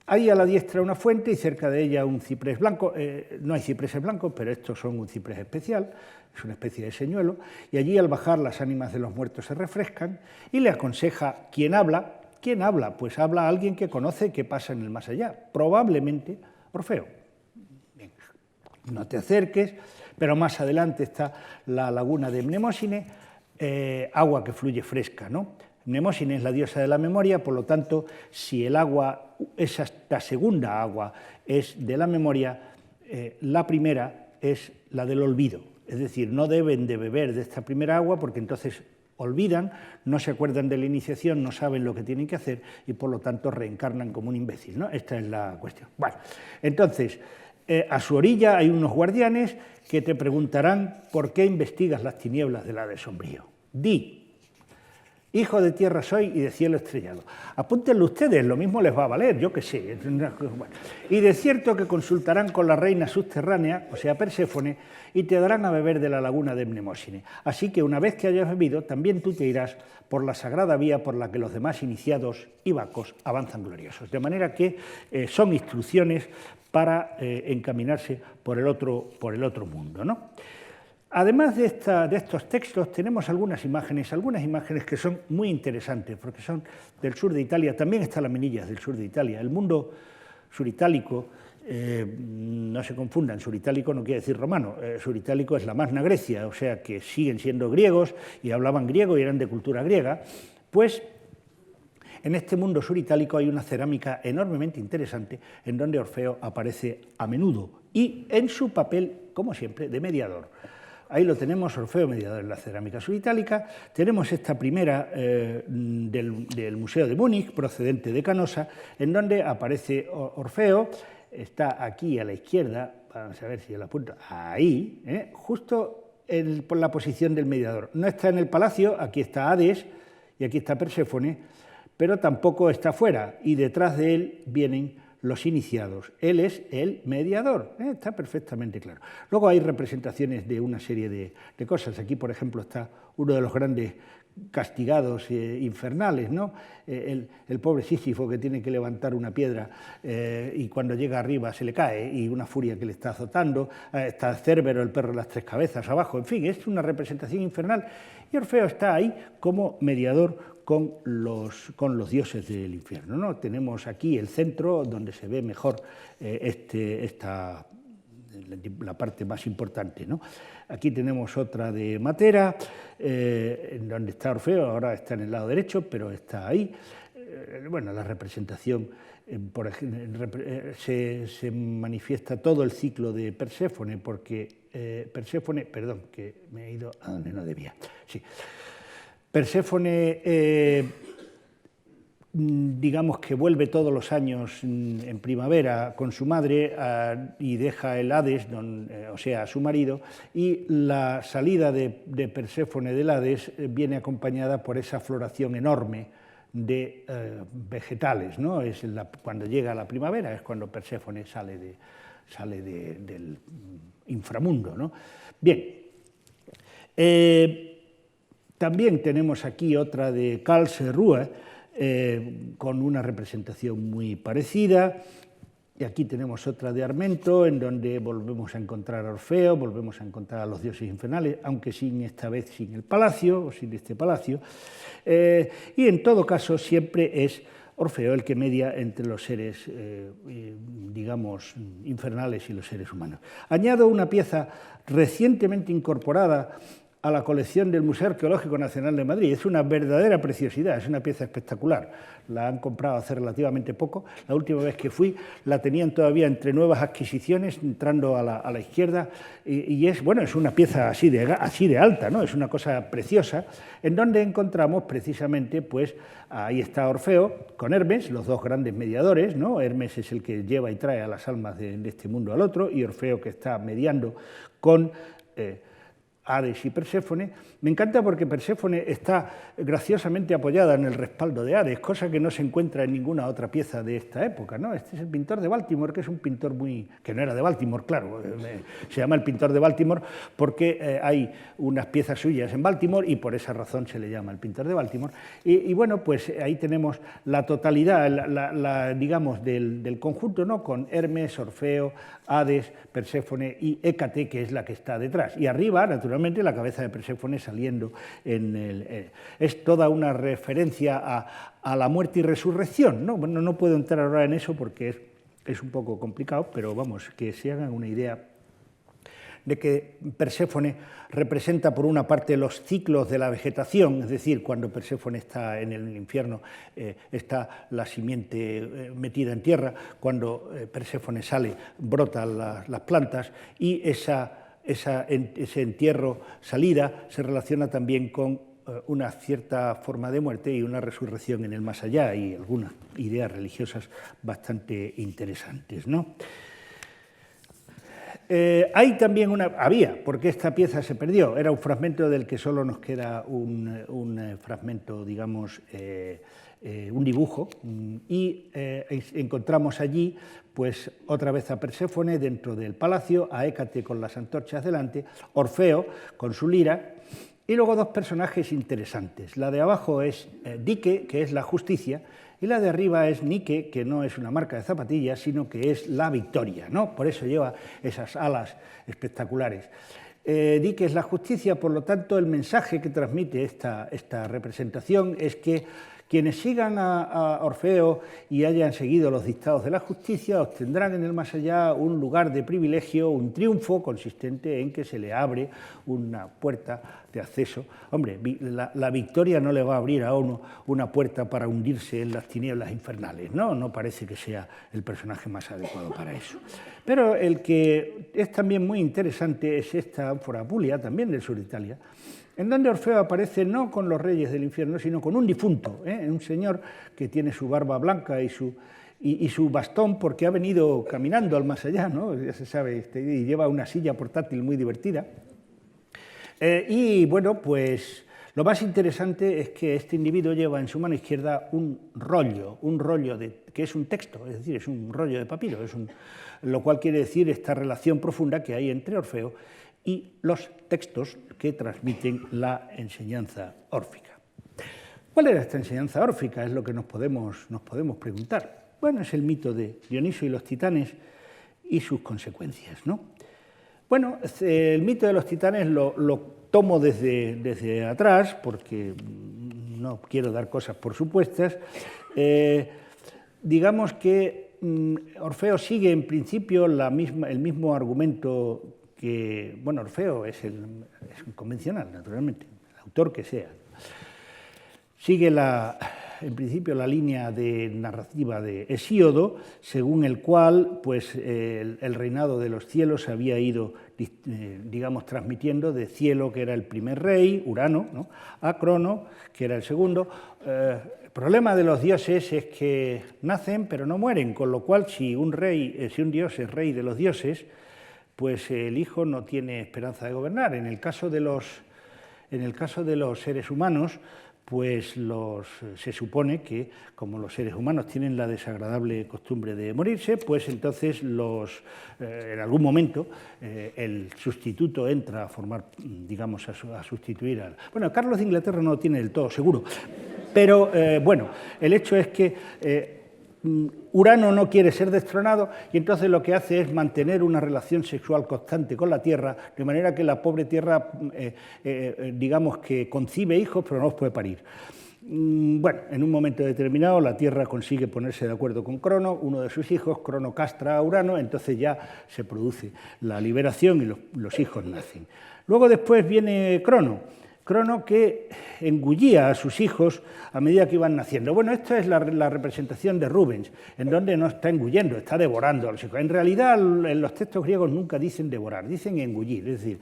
Hay a la diestra una fuente y cerca de ella un ciprés blanco. No hay cipreses blancos, pero estos son un ciprés especial, es una especie de señuelo, y allí al bajar las ánimas de los muertos se refrescan y le aconseja quién habla. ¿Quién habla? Pues habla alguien que conoce qué pasa en el más allá, probablemente Orfeo. Bien, no te acerques, pero más adelante está la laguna de Mnemósine, agua que fluye fresca, ¿no? Mnemósine es la diosa de la memoria, por lo tanto, si el agua, esta segunda agua es de la memoria, la primera es la del olvido. Es decir, no deben de beber de esta primera agua porque entonces olvidan, no se acuerdan de la iniciación, no saben lo que tienen que hacer y por lo tanto reencarnan como un imbécil, ¿no? Esta es la cuestión. Bueno, entonces, a su orilla hay unos guardianes que te preguntarán por qué investigas las tinieblas del Hades sombrío. Di, hijo de tierra soy y de cielo estrellado. Apúntenlo ustedes, lo mismo les va a valer, yo qué sé. Bueno. Y de cierto que consultarán con la reina subterránea, o sea, Perséfone, y te darán a beber de la laguna de Mnemósine. Así que una vez que hayas bebido, también tú te irás por la sagrada vía por la que los demás iniciados y vacos avanzan gloriosos. De manera que son instrucciones para encaminarse por el otro mundo, ¿no? Además de estos textos, tenemos algunas imágenes que son muy interesantes, porque son del sur de Italia, también está la Minilla del sur de Italia. El mundo suritálico No se confundan, suritálico no quiere decir romano, suritálico es la Magna Grecia, o sea que siguen siendo griegos y hablaban griego y eran de cultura griega. Pues en este mundo suritálico hay una cerámica enormemente interesante en donde Orfeo aparece a menudo y en su papel, como siempre, de mediador. Ahí lo tenemos, Orfeo mediador en la cerámica suritálica. Tenemos esta primera del Museo de Múnich, procedente de Canosa, en donde aparece Orfeo. Está aquí a la izquierda, vamos a ver si yo la apunto, ahí, justo por la posición del mediador. No está en el palacio, aquí está Hades y aquí está Perséfone, pero tampoco está fuera, y detrás de él vienen los iniciados. Él es el mediador, está perfectamente claro. Luego hay representaciones de una serie de cosas. Aquí, por ejemplo, está uno de los grandes castigados infernales, ¿no? El pobre Sísifo que tiene que levantar una piedra y cuando llega arriba se le cae y una furia que le está azotando, está Cérbero, el perro de las tres cabezas, abajo, en fin, es una representación infernal y Orfeo está ahí como mediador con los dioses del infierno, ¿no? Tenemos aquí el centro donde se ve mejor la parte más importante, ¿no? Aquí tenemos otra de Matera, en donde está Orfeo, ahora está en el lado derecho, pero está ahí. Bueno, la representación, se manifiesta todo el ciclo de Perséfone, porque Perséfone, perdón, que me he ido a donde no debía, sí. Perséfone, digamos que vuelve todos los años en primavera con su madre y deja el Hades, o sea, a su marido, y la salida de Perséfone del Hades viene acompañada por esa floración enorme de vegetales, ¿no? Cuando llega la primavera es cuando Perséfone sale del inframundo, ¿no? Bien. También tenemos aquí otra de Karlsruhe, con una representación muy parecida, y aquí tenemos otra de Armento, en donde volvemos a encontrar a Orfeo, volvemos a encontrar a los dioses infernales, aunque esta vez sin el palacio, o sin este palacio, y en todo caso siempre es Orfeo el que media entre los seres, digamos, infernales y los seres humanos. Añado una pieza recientemente incorporada a la colección del Museo Arqueológico Nacional de Madrid. Es una verdadera preciosidad, es una pieza espectacular. La han comprado hace relativamente poco. La última vez que fui la tenían todavía entre nuevas adquisiciones, entrando a la izquierda, y es una pieza así de alta, ¿no? Es una cosa preciosa, en donde encontramos precisamente, pues, ahí está Orfeo con Hermes, los dos grandes mediadores, ¿no? Hermes es el que lleva y trae a las almas de este mundo al otro, y Orfeo que está mediando con Hades y Perséfone. Me encanta porque Perséfone está graciosamente apoyada en el respaldo de Hades, cosa que no se encuentra en ninguna otra pieza de esta época, ¿no? Este es el pintor de Baltimore, que es un pintor que no era de Baltimore, claro, se llama el pintor de Baltimore porque hay unas piezas suyas en Baltimore y por esa razón se le llama el pintor de Baltimore. Y bueno, pues ahí tenemos la totalidad, digamos, del conjunto, ¿no? Con Hermes, Orfeo, Hades, Perséfone y Hécate, que es la que está detrás. Y arriba, naturalmente, la cabeza de Perséfone saliendo es toda una referencia a la muerte y resurrección, ¿no? Bueno, no puedo entrar ahora en eso porque es un poco complicado, pero vamos, que se hagan una idea de que Perséfone representa por una parte los ciclos de la vegetación, es decir, cuando Perséfone está en el infierno está la simiente metida en tierra, cuando Perséfone sale brotan las plantas y ese entierro, salida, se relaciona también con una cierta forma de muerte y una resurrección en el más allá y algunas ideas religiosas bastante interesantes, ¿no? Hay también porque esta pieza se perdió, era un fragmento del que solo nos queda un fragmento, digamos, un dibujo, y encontramos allí pues otra vez a Perséfone dentro del palacio, a Hécate con las antorchas delante, Orfeo con su lira, y luego dos personajes interesantes. La de abajo es Dike, que es la justicia, y la de arriba es Nike, que no es una marca de zapatillas, sino que es la victoria, ¿no? Por eso lleva esas alas espectaculares. Dike es la justicia, por lo tanto, el mensaje que transmite esta representación es que Quienes sigan a Orfeo y hayan seguido los dictados de la justicia obtendrán en el más allá un lugar de privilegio, un triunfo consistente en que se le abre una puerta de acceso. Hombre, la victoria no le va a abrir a uno una puerta para hundirse en las tinieblas infernales, ¿no? No parece que sea el personaje más adecuado para eso. Pero el que es también muy interesante es esta ánfora Apulia, también del sur de Italia, en donde Orfeo aparece no con los reyes del infierno, sino con un difunto, un señor que tiene su barba blanca y su bastón porque ha venido caminando al más allá, ¿no? Ya se sabe, y lleva una silla portátil muy divertida. Y bueno, pues lo más interesante es que este individuo lleva en su mano izquierda un rollo que es un texto, es decir, es un rollo de papiro, lo cual quiere decir esta relación profunda que hay entre Orfeo y los textos que transmiten la enseñanza órfica. ¿Cuál era esta enseñanza órfica? Es lo que nos podemos preguntar. Bueno, es el mito de Dioniso y los titanes y sus consecuencias, ¿no? Bueno, el mito de los titanes lo tomo desde atrás, porque no quiero dar cosas por supuestas. Digamos que Orfeo sigue en principio el mismo argumento que, bueno, Orfeo es un convencional, naturalmente, el autor que sea. Sigue en principio la línea de narrativa de Hesíodo, según el cual pues, el reinado de los cielos se había ido, digamos, transmitiendo de Cielo, que era el primer rey, Urano, ¿no?, a Crono, que era el segundo. El problema de los dioses es que nacen pero no mueren, con lo cual si un dios es rey de los dioses, pues el hijo no tiene esperanza de gobernar. En el caso de los seres humanos, pues se supone que, como los seres humanos tienen la desagradable costumbre de morirse, pues entonces en algún momento el sustituto entra a formar, digamos, a sustituir al... Bueno, Carlos de Inglaterra no lo tiene del todo seguro, pero bueno, el hecho es que Urano no quiere ser destronado y entonces lo que hace es mantener una relación sexual constante con la Tierra, de manera que la pobre Tierra, digamos que concibe hijos, pero no los puede parir. Bueno, en un momento determinado la Tierra consigue ponerse de acuerdo con Crono, uno de sus hijos. Crono castra a Urano, entonces ya se produce la liberación y los hijos nacen. Luego después viene Crono que engullía a sus hijos a medida que iban naciendo. Bueno, esta es la representación de Rubens, en donde no está engullendo, está devorando a los hijos. En realidad, en los textos griegos nunca dicen devorar, dicen engullir. Es decir,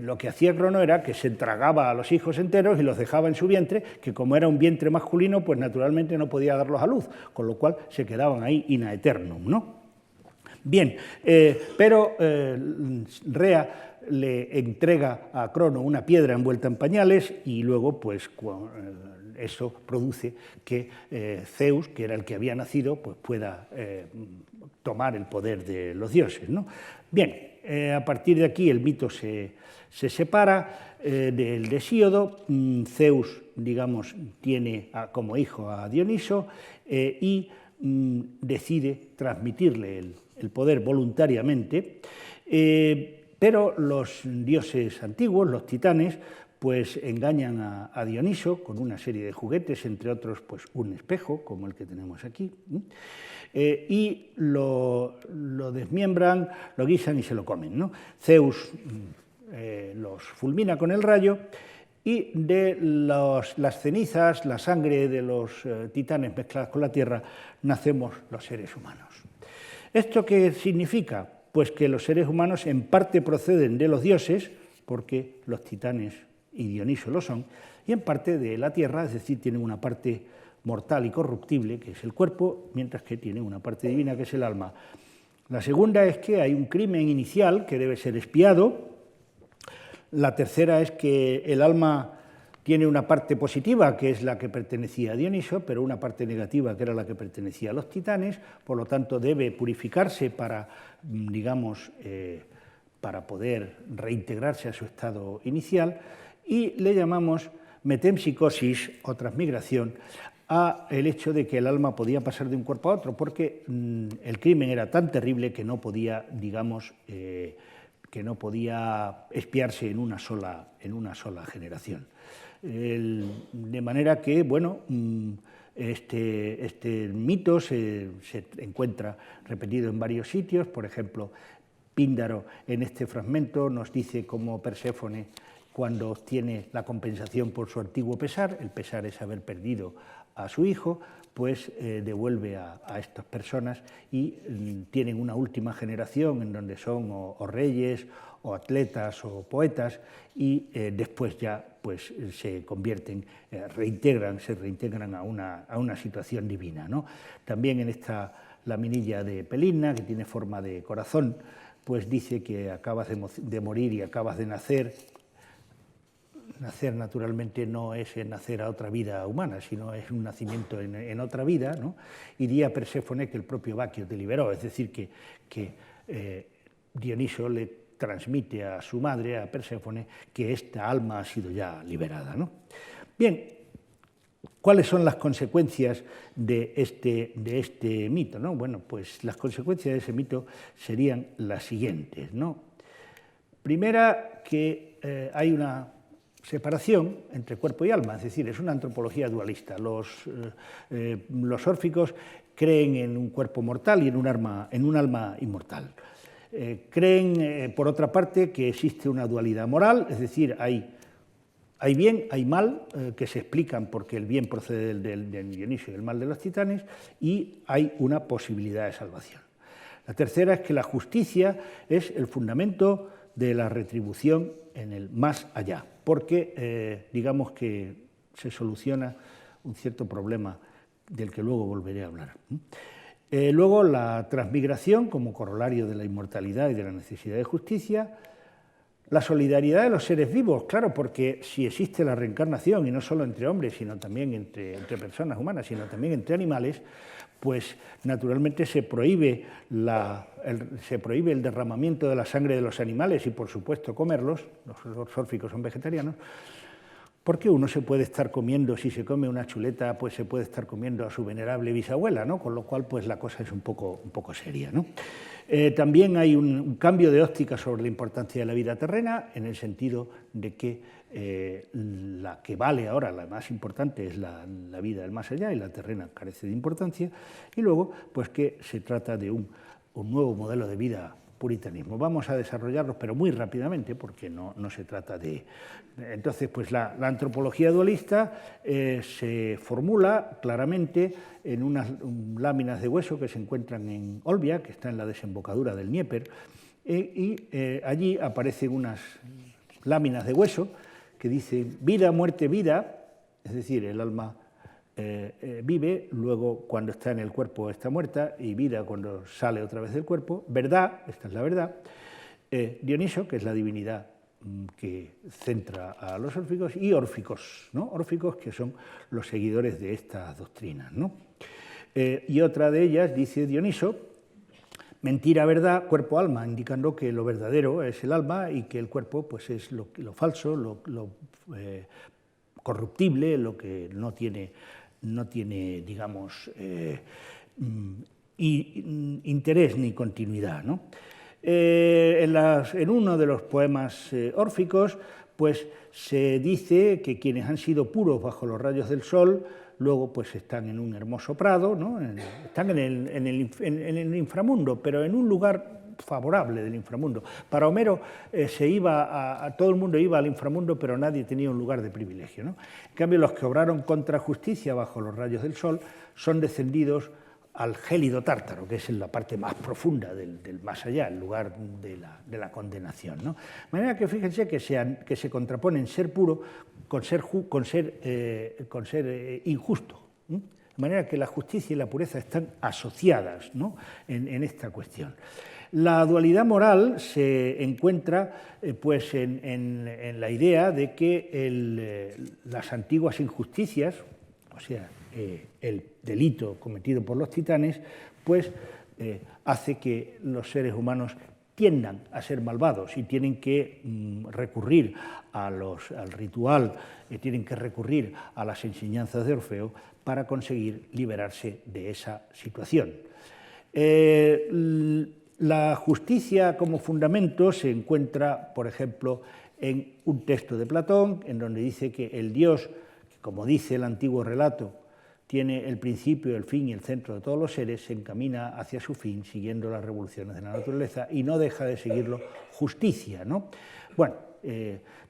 lo que hacía Crono era que se tragaba a los hijos enteros y los dejaba en su vientre, que como era un vientre masculino, pues naturalmente no podía darlos a luz, con lo cual se quedaban ahí in aeternum, ¿no? Bien, pero Rea le entrega a Crono una piedra envuelta en pañales y luego pues eso produce que Zeus, que era el que había nacido, pues pueda tomar el poder de los dioses, ¿no? Bien, a partir de aquí el mito se separa del de Hesíodo. Zeus, digamos, tiene como hijo a Dioniso y decide transmitirle el poder voluntariamente, pero los dioses antiguos, los titanes, pues engañan a Dioniso con una serie de juguetes, entre otros pues un espejo, como el que tenemos aquí, y lo desmiembran, lo guisan y se lo comen, ¿no? Zeus los fulmina con el rayo y de las cenizas, la sangre de los titanes mezcladas con la tierra, nacemos los seres humanos. ¿Esto qué significa? Pues que los seres humanos en parte proceden de los dioses, porque los titanes y Dioniso lo son, y en parte de la tierra, es decir, tienen una parte mortal y corruptible, que es el cuerpo, mientras que tienen una parte divina, que es el alma. La segunda es que hay un crimen inicial que debe ser expiado. La tercera es que el alma tiene una parte positiva, que es la que pertenecía a Dioniso, pero una parte negativa, que era la que pertenecía a los titanes, por lo tanto debe purificarse para, digamos, para poder reintegrarse a su estado inicial, y le llamamos metempsicosis o transmigración a el hecho de que el alma podía pasar de un cuerpo a otro, porque el crimen era tan terrible que no podía, digamos, que no podía expiarse en una sola generación. De manera que, bueno, este mito se encuentra repetido en varios sitios. Por ejemplo, Píndaro en este fragmento nos dice cómo Perséfone, cuando obtiene la compensación por su antiguo pesar, el pesar es haber perdido a su hijo, pues devuelve a estas personas y tienen una última generación en donde son o reyes, o atletas, o poetas, y después ya pues, se convierten, se reintegran a una situación divina, ¿no? También en esta laminilla de Peligna, que tiene forma de corazón, pues dice que acabas de morir y acabas de nacer. Nacer naturalmente no es nacer a otra vida humana, sino es un nacimiento en otra vida, ¿no? Y di a Perséfone que el propio Baquio te liberó, es decir, que Dioniso le transmite a su madre, a Perséfone, que esta alma ha sido ya liberada, ¿no? Bien, ¿cuáles son las consecuencias de este mito, ¿no? Bueno, pues las consecuencias de ese mito serían las siguientes, ¿no? Primera, que hay una separación entre cuerpo y alma, es decir, es una antropología dualista. Los órficos creen en un cuerpo mortal y en un alma inmortal. Creen, por otra parte, que existe una dualidad moral, es decir, hay bien, hay mal, que se explican porque el bien procede del Dionisio y el mal de los titanes, y hay una posibilidad de salvación. La tercera es que la justicia es el fundamento de la retribución en el más allá, porque digamos que se soluciona un cierto problema del que luego volveré a hablar. Luego la transmigración como corolario de la inmortalidad y de la necesidad de justicia, la solidaridad de los seres vivos, claro, porque si existe la reencarnación, y no solo entre hombres, sino también entre personas humanas, sino también entre animales, pues naturalmente se prohíbe el derramamiento de la sangre de los animales y, por supuesto, comerlos. Los órficos son vegetarianos, porque uno se puede estar comiendo, si se come una chuleta, pues se puede estar comiendo a su venerable bisabuela, ¿no? Con lo cual pues la cosa es un poco seria, ¿no? También hay un cambio de óptica sobre la importancia de la vida terrena, en el sentido de que la que vale ahora, la más importante, es la vida del más allá, y la terrena carece de importancia, y luego pues que se trata de un nuevo modelo de vida, puritanismo. Vamos a desarrollarlos, pero muy rápidamente, porque no se trata de... Entonces, pues la antropología dualista se formula claramente en unas láminas de hueso que se encuentran en Olbia, que está en la desembocadura del Dnieper, y allí aparecen unas láminas de hueso que dicen vida, muerte, vida, es decir, el alma vive, luego cuando está en el cuerpo está muerta, y vida cuando sale otra vez del cuerpo, verdad, esta es la verdad. Dioniso, que es la divinidad que centra a los órficos, y órficos, ¿no? Órficos, que son los seguidores de estas doctrinas, ¿no? Y otra de ellas dice Dioniso, mentira, verdad, cuerpo, alma, indicando que lo verdadero es el alma y que el cuerpo pues, es lo falso, lo corruptible, lo que no tiene digamos, interés ni continuidad, ¿no? En uno de los poemas órficos, pues se dice que quienes han sido puros bajo los rayos del sol, luego pues están en un hermoso prado, ¿no? Están en el inframundo, pero en un lugar favorable del inframundo. Para Homero todo el mundo iba al inframundo, pero nadie tenía un lugar de privilegio, ¿no? En cambio, los que obraron contra justicia bajo los rayos del sol son descendidos al gélido Tártaro, que es en la parte más profunda del más allá, el lugar de la condenación, ¿no? De manera que fíjense que se contraponen ser puro con ser injusto, ¿no? De manera que la justicia y la pureza están asociadas, ¿no? en esta cuestión. La dualidad moral se encuentra pues en la idea de que las antiguas injusticias, o sea, el delito cometido por los titanes, pues hace que los seres humanos tiendan a ser malvados y tienen que recurrir al ritual, tienen que recurrir a las enseñanzas de Orfeo para conseguir liberarse de esa situación. La justicia como fundamento se encuentra, por ejemplo, en un texto de Platón, en donde dice que el Dios, que como dice el antiguo relato, tiene el principio, el fin y el centro de todos los seres, se encamina hacia su fin siguiendo las revoluciones de la naturaleza y no deja de seguirlo justicia, ¿no? Bueno,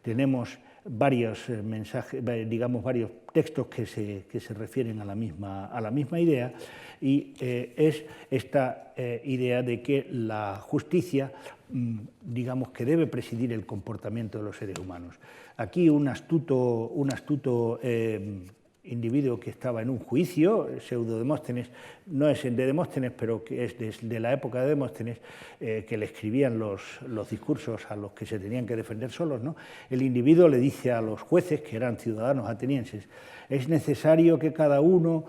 tenemos varios mensajes, digamos, varios textos que se refieren a la misma idea, y es esta idea de que la justicia, digamos, que debe presidir el comportamiento de los seres humanos. Aquí un astuto individuo que estaba en un juicio, Pseudo-Demóstenes, no es de Demóstenes, pero que es de la época de Demóstenes, que le escribían los discursos a los que se tenían que defender solos, ¿no? El individuo le dice a los jueces, que eran ciudadanos atenienses, es necesario que cada uno,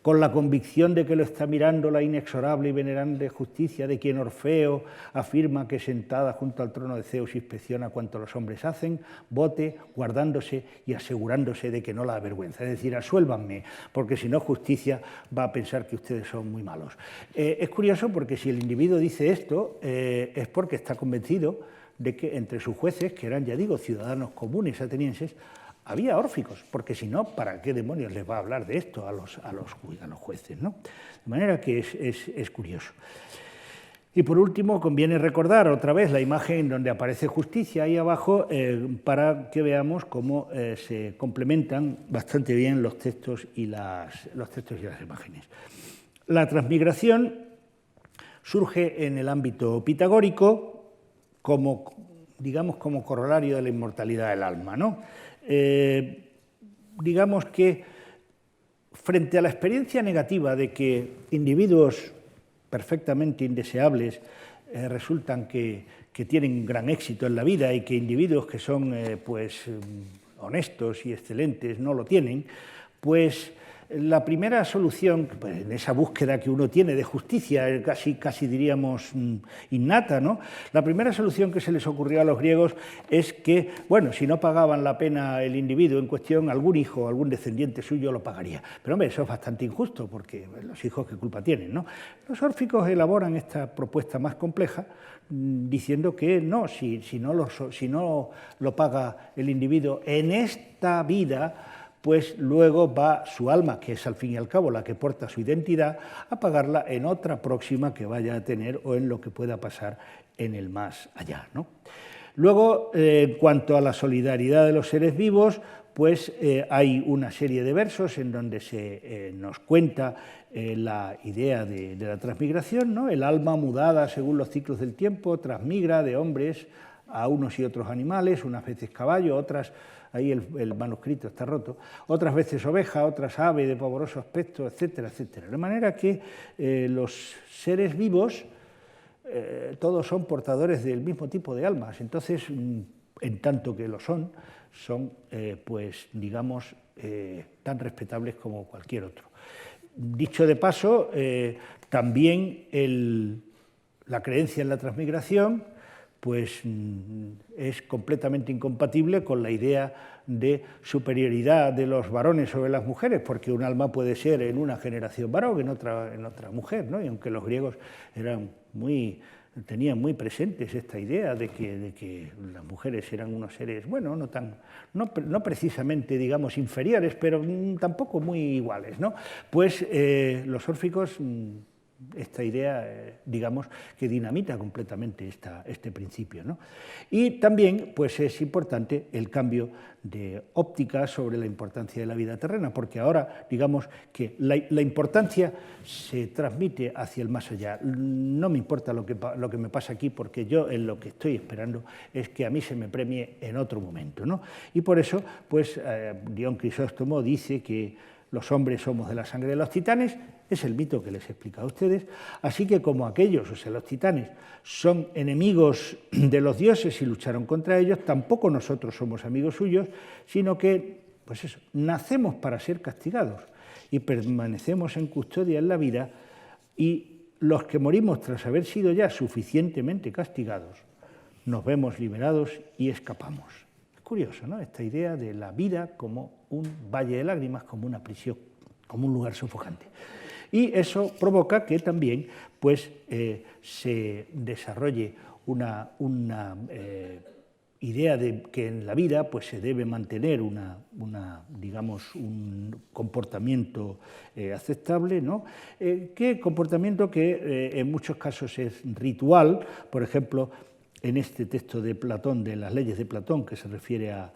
con la convicción de que lo está mirando la inexorable y venerable justicia, de quien Orfeo afirma que sentada junto al trono de Zeus inspecciona cuanto los hombres hacen, vote guardándose y asegurándose de que no la avergüenza. Es decir, asuélvanme, porque si no justicia va a pensar que ustedes son muy malos. Es curioso porque si el individuo dice esto, es porque está convencido de que entre sus jueces, que eran, ya digo, ciudadanos comunes atenienses, había órficos, porque si no, ¿para qué demonios les va a hablar de esto a los jueces, ¿no? De manera que es curioso. Y por último, conviene recordar otra vez la imagen donde aparece justicia ahí abajo, para que veamos cómo se complementan bastante bien los textos y las imágenes. La transmigración surge en el ámbito pitagórico como, digamos, como corolario de la inmortalidad del alma, ¿no? Digamos que frente a la experiencia negativa de que individuos perfectamente indeseables resultan que tienen gran éxito en la vida y que individuos que son honestos y excelentes no lo tienen, pues la primera solución, pues, en esa búsqueda que uno tiene de justicia, casi diríamos innata, ¿no? La primera solución que se les ocurrió a los griegos es que, bueno, si no pagaban la pena el individuo en cuestión, algún hijo o algún descendiente suyo lo pagaría. Pero, hombre, eso es bastante injusto, porque los hijos, ¿qué culpa tienen, no? Los órficos elaboran esta propuesta más compleja, diciendo que no, si no lo paga el individuo en esta vida, pues luego va su alma, que es al fin y al cabo la que porta su identidad, a pagarla en otra próxima que vaya a tener o en lo que pueda pasar en el más allá, ¿no? Luego, en cuanto a la solidaridad de los seres vivos, pues hay una serie de versos en donde se nos cuenta la idea de la transmigración, ¿no? El alma mudada según los ciclos del tiempo transmigra de hombres a unos y otros animales, unas veces caballo, otras, ahí el manuscrito está roto, otras veces oveja, otras ave de pavoroso aspecto, etcétera, etcétera. De manera que los seres vivos todos son portadores del mismo tipo de almas, entonces, en tanto que lo son pues, digamos, tan respetables como cualquier otro. Dicho de paso, también la creencia en la transmigración pues es completamente incompatible con la idea de superioridad de los varones sobre las mujeres, porque un alma puede ser en una generación varón, en otra mujer, ¿no? Y aunque los griegos tenían muy presentes esta idea de que las mujeres eran unos seres, bueno, no precisamente, digamos, inferiores, pero tampoco muy iguales, ¿no? Pues los órficos, esta idea, digamos, que dinamita completamente este principio, ¿no? Y también, pues, es importante el cambio de óptica sobre la importancia de la vida terrena, porque ahora, digamos, que la importancia se transmite hacia el más allá. No me importa lo que me pasa aquí, porque yo en lo que estoy esperando es que a mí se me premie en otro momento, ¿no? Y por eso, pues, Dion Crisóstomo dice que los hombres somos de la sangre de los titanes, es el mito que les he explicado a ustedes, así que como aquellos, o sea, los titanes, son enemigos de los dioses y lucharon contra ellos, tampoco nosotros somos amigos suyos, sino que, pues eso, nacemos para ser castigados y permanecemos en custodia en la vida, y los que morimos tras haber sido ya suficientemente castigados, nos vemos liberados y escapamos. Es curioso, ¿no?, esta idea de la vida como un valle de lágrimas, como una prisión, como un lugar sofocante. Y eso provoca que también, pues, se desarrolle una idea de que en la vida pues, se debe mantener digamos, un comportamiento aceptable, ¿no? Comportamiento que en muchos casos es ritual, por ejemplo, en este texto de Platón, de las leyes de Platón, que se refiere a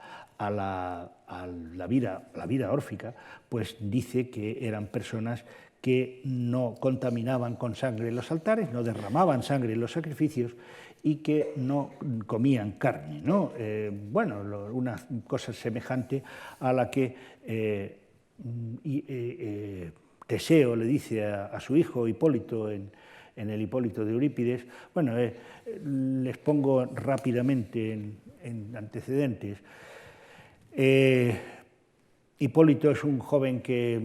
la vida órfica, pues dice que eran personas que no contaminaban con sangre los altares, no derramaban sangre en los sacrificios y que no comían carne, ¿no? Bueno, una cosa semejante a la que Teseo le dice a su hijo Hipólito en el Hipólito de Eurípides. Bueno, les pongo rápidamente en antecedentes. Hipólito es un joven que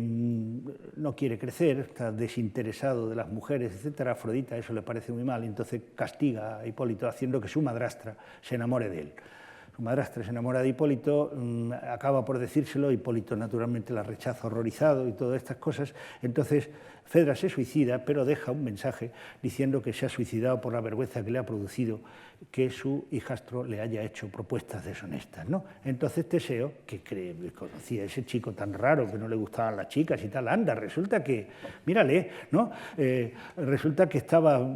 no quiere crecer, está desinteresado de las mujeres, etc. Afrodita eso le parece muy mal, y entonces castiga a Hipólito haciendo que su madrastra se enamore de él. Su madrastra se enamora de Hipólito, acaba por decírselo, Hipólito naturalmente la rechaza horrorizado y todas estas cosas, entonces Fedra se suicida, pero deja un mensaje diciendo que se ha suicidado por la vergüenza que le ha producido que su hijastro le haya hecho propuestas deshonestas, ¿no? Entonces Teseo, que conocía a ese chico tan raro que no le gustaban las chicas y tal, anda, resulta que, mírale, ¿no? Resulta que estaba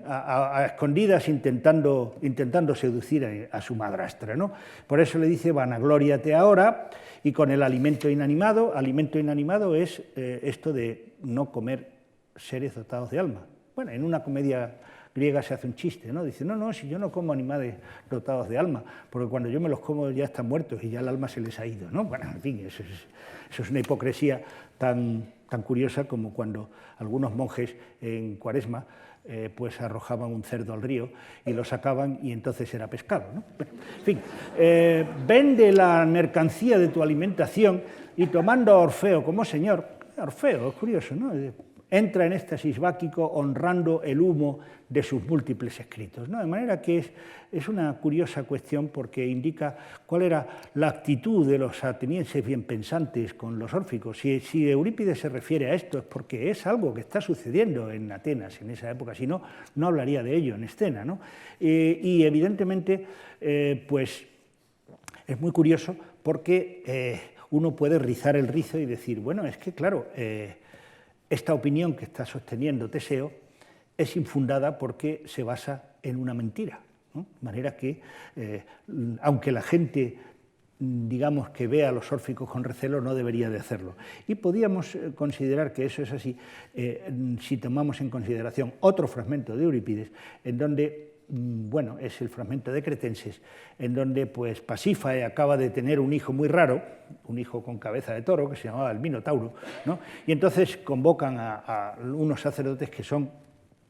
a escondidas intentando seducir a su madrastra, ¿no? Por eso le dice, vanaglóriate ahora, y con el alimento inanimado es esto de no comer seres dotados de alma. Bueno, en una comedia griega se hace un chiste, ¿no? Dice, no, si yo no como animales dotados de alma, porque cuando yo me los como ya están muertos y ya el alma se les ha ido, ¿no? Bueno, en fin, eso es una hipocresía tan curiosa como cuando algunos monjes en Cuaresma pues arrojaban un cerdo al río y lo sacaban y entonces era pescado, ¿no? Bueno, en fin, vende la mercancía de tu alimentación y tomando a Orfeo como señor, Orfeo, es curioso, ¿no? Entra en éxtasis báquico honrando el humo de sus múltiples escritos, ¿no? De manera que es una curiosa cuestión porque indica cuál era la actitud de los atenienses bien pensantes con los órficos. Si Eurípides se refiere a esto es porque es algo que está sucediendo en Atenas en esa época, si no, no hablaría de ello en escena, ¿no? Y evidentemente, pues es muy curioso porque uno puede rizar el rizo y decir, bueno, es que claro, esta opinión que está sosteniendo Teseo es infundada porque se basa en una mentira, ¿no? De manera que, aunque la gente, digamos, que vea a los órficos con recelo, no debería de hacerlo. Y podíamos considerar que eso es así si tomamos en consideración otro fragmento de Eurípides, en donde, bueno, es el fragmento de Cretenses, en donde pues Pasífae acaba de tener un hijo muy raro, un hijo con cabeza de toro, que se llamaba el Minotauro, ¿no? Y entonces convocan a unos sacerdotes que son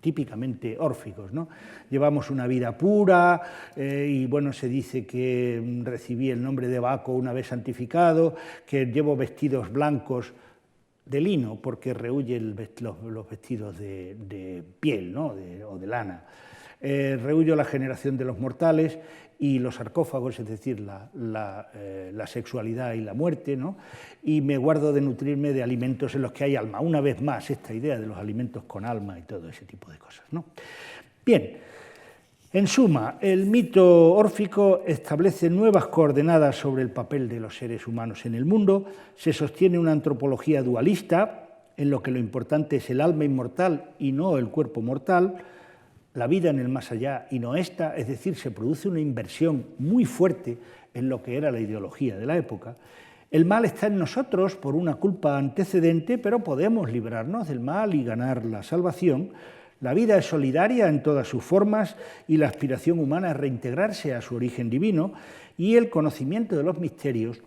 típicamente órficos, ¿no? Llevamos una vida pura y bueno, se dice que recibí el nombre de Baco una vez santificado, que llevo vestidos blancos de lino porque rehuyen los vestidos de piel, ¿no? O de lana. Rehuyo la generación de los mortales y los sarcófagos, es decir, la sexualidad y la muerte, ¿no? Y me guardo de nutrirme de alimentos en los que hay alma. Una vez más, esta idea de los alimentos con alma y todo ese tipo de cosas, ¿no? Bien, en suma, el mito órfico establece nuevas coordenadas sobre el papel de los seres humanos en el mundo, se sostiene una antropología dualista, en lo que lo importante es el alma inmortal y no el cuerpo mortal, la vida en el más allá y no esta, es decir, se produce una inversión muy fuerte en lo que era la ideología de la época. El mal está en nosotros por una culpa antecedente, pero podemos librarnos del mal y ganar la salvación. La vida es solidaria en todas sus formas y la aspiración humana es reintegrarse a su origen divino, y el conocimiento de los misterios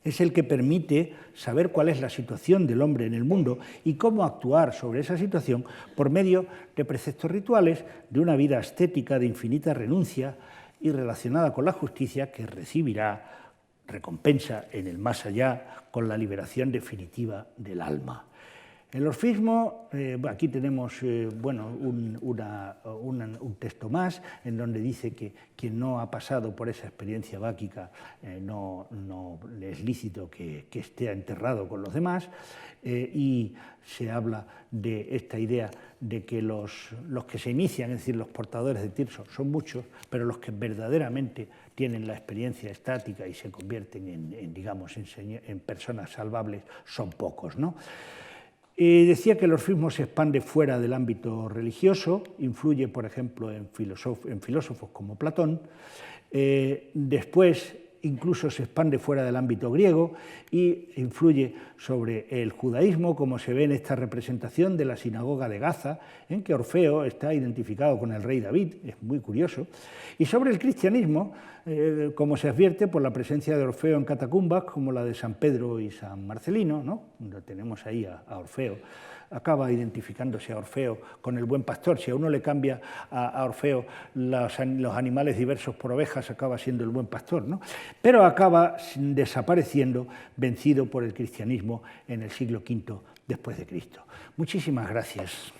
es el que permite saber cuál es la situación del hombre en el mundo y cómo actuar sobre esa situación por medio de preceptos rituales, de una vida ascética de infinita renuncia y relacionada con la justicia que recibirá recompensa en el más allá con la liberación definitiva del alma. El orfismo, aquí tenemos bueno, un texto más en donde dice que quien no ha pasado por esa experiencia báquica no le es lícito que esté enterrado con los demás, y se habla de esta idea de que los que se inician, es decir, los portadores de Tirso, son muchos, pero los que verdaderamente tienen la experiencia estática y se convierten digamos, en personas salvables son pocos, ¿no? Decía que el orfismo se expande fuera del ámbito religioso, influye, por ejemplo, en filósofos como Platón, después incluso se expande fuera del ámbito griego y influye sobre el judaísmo, como se ve en esta representación de la sinagoga de Gaza, en que Orfeo está identificado con el rey David, es muy curioso, y sobre el cristianismo, como se advierte por la presencia de Orfeo en catacumbas como la de San Pedro y San Marcelino, ¿no? Lo tenemos ahí a Orfeo. Acaba identificándose a Orfeo con el buen pastor. Si a uno le cambia a Orfeo los animales diversos por ovejas, acaba siendo el buen pastor, ¿no? Pero acaba desapareciendo, vencido por el cristianismo en el siglo V después de Cristo. Muchísimas gracias.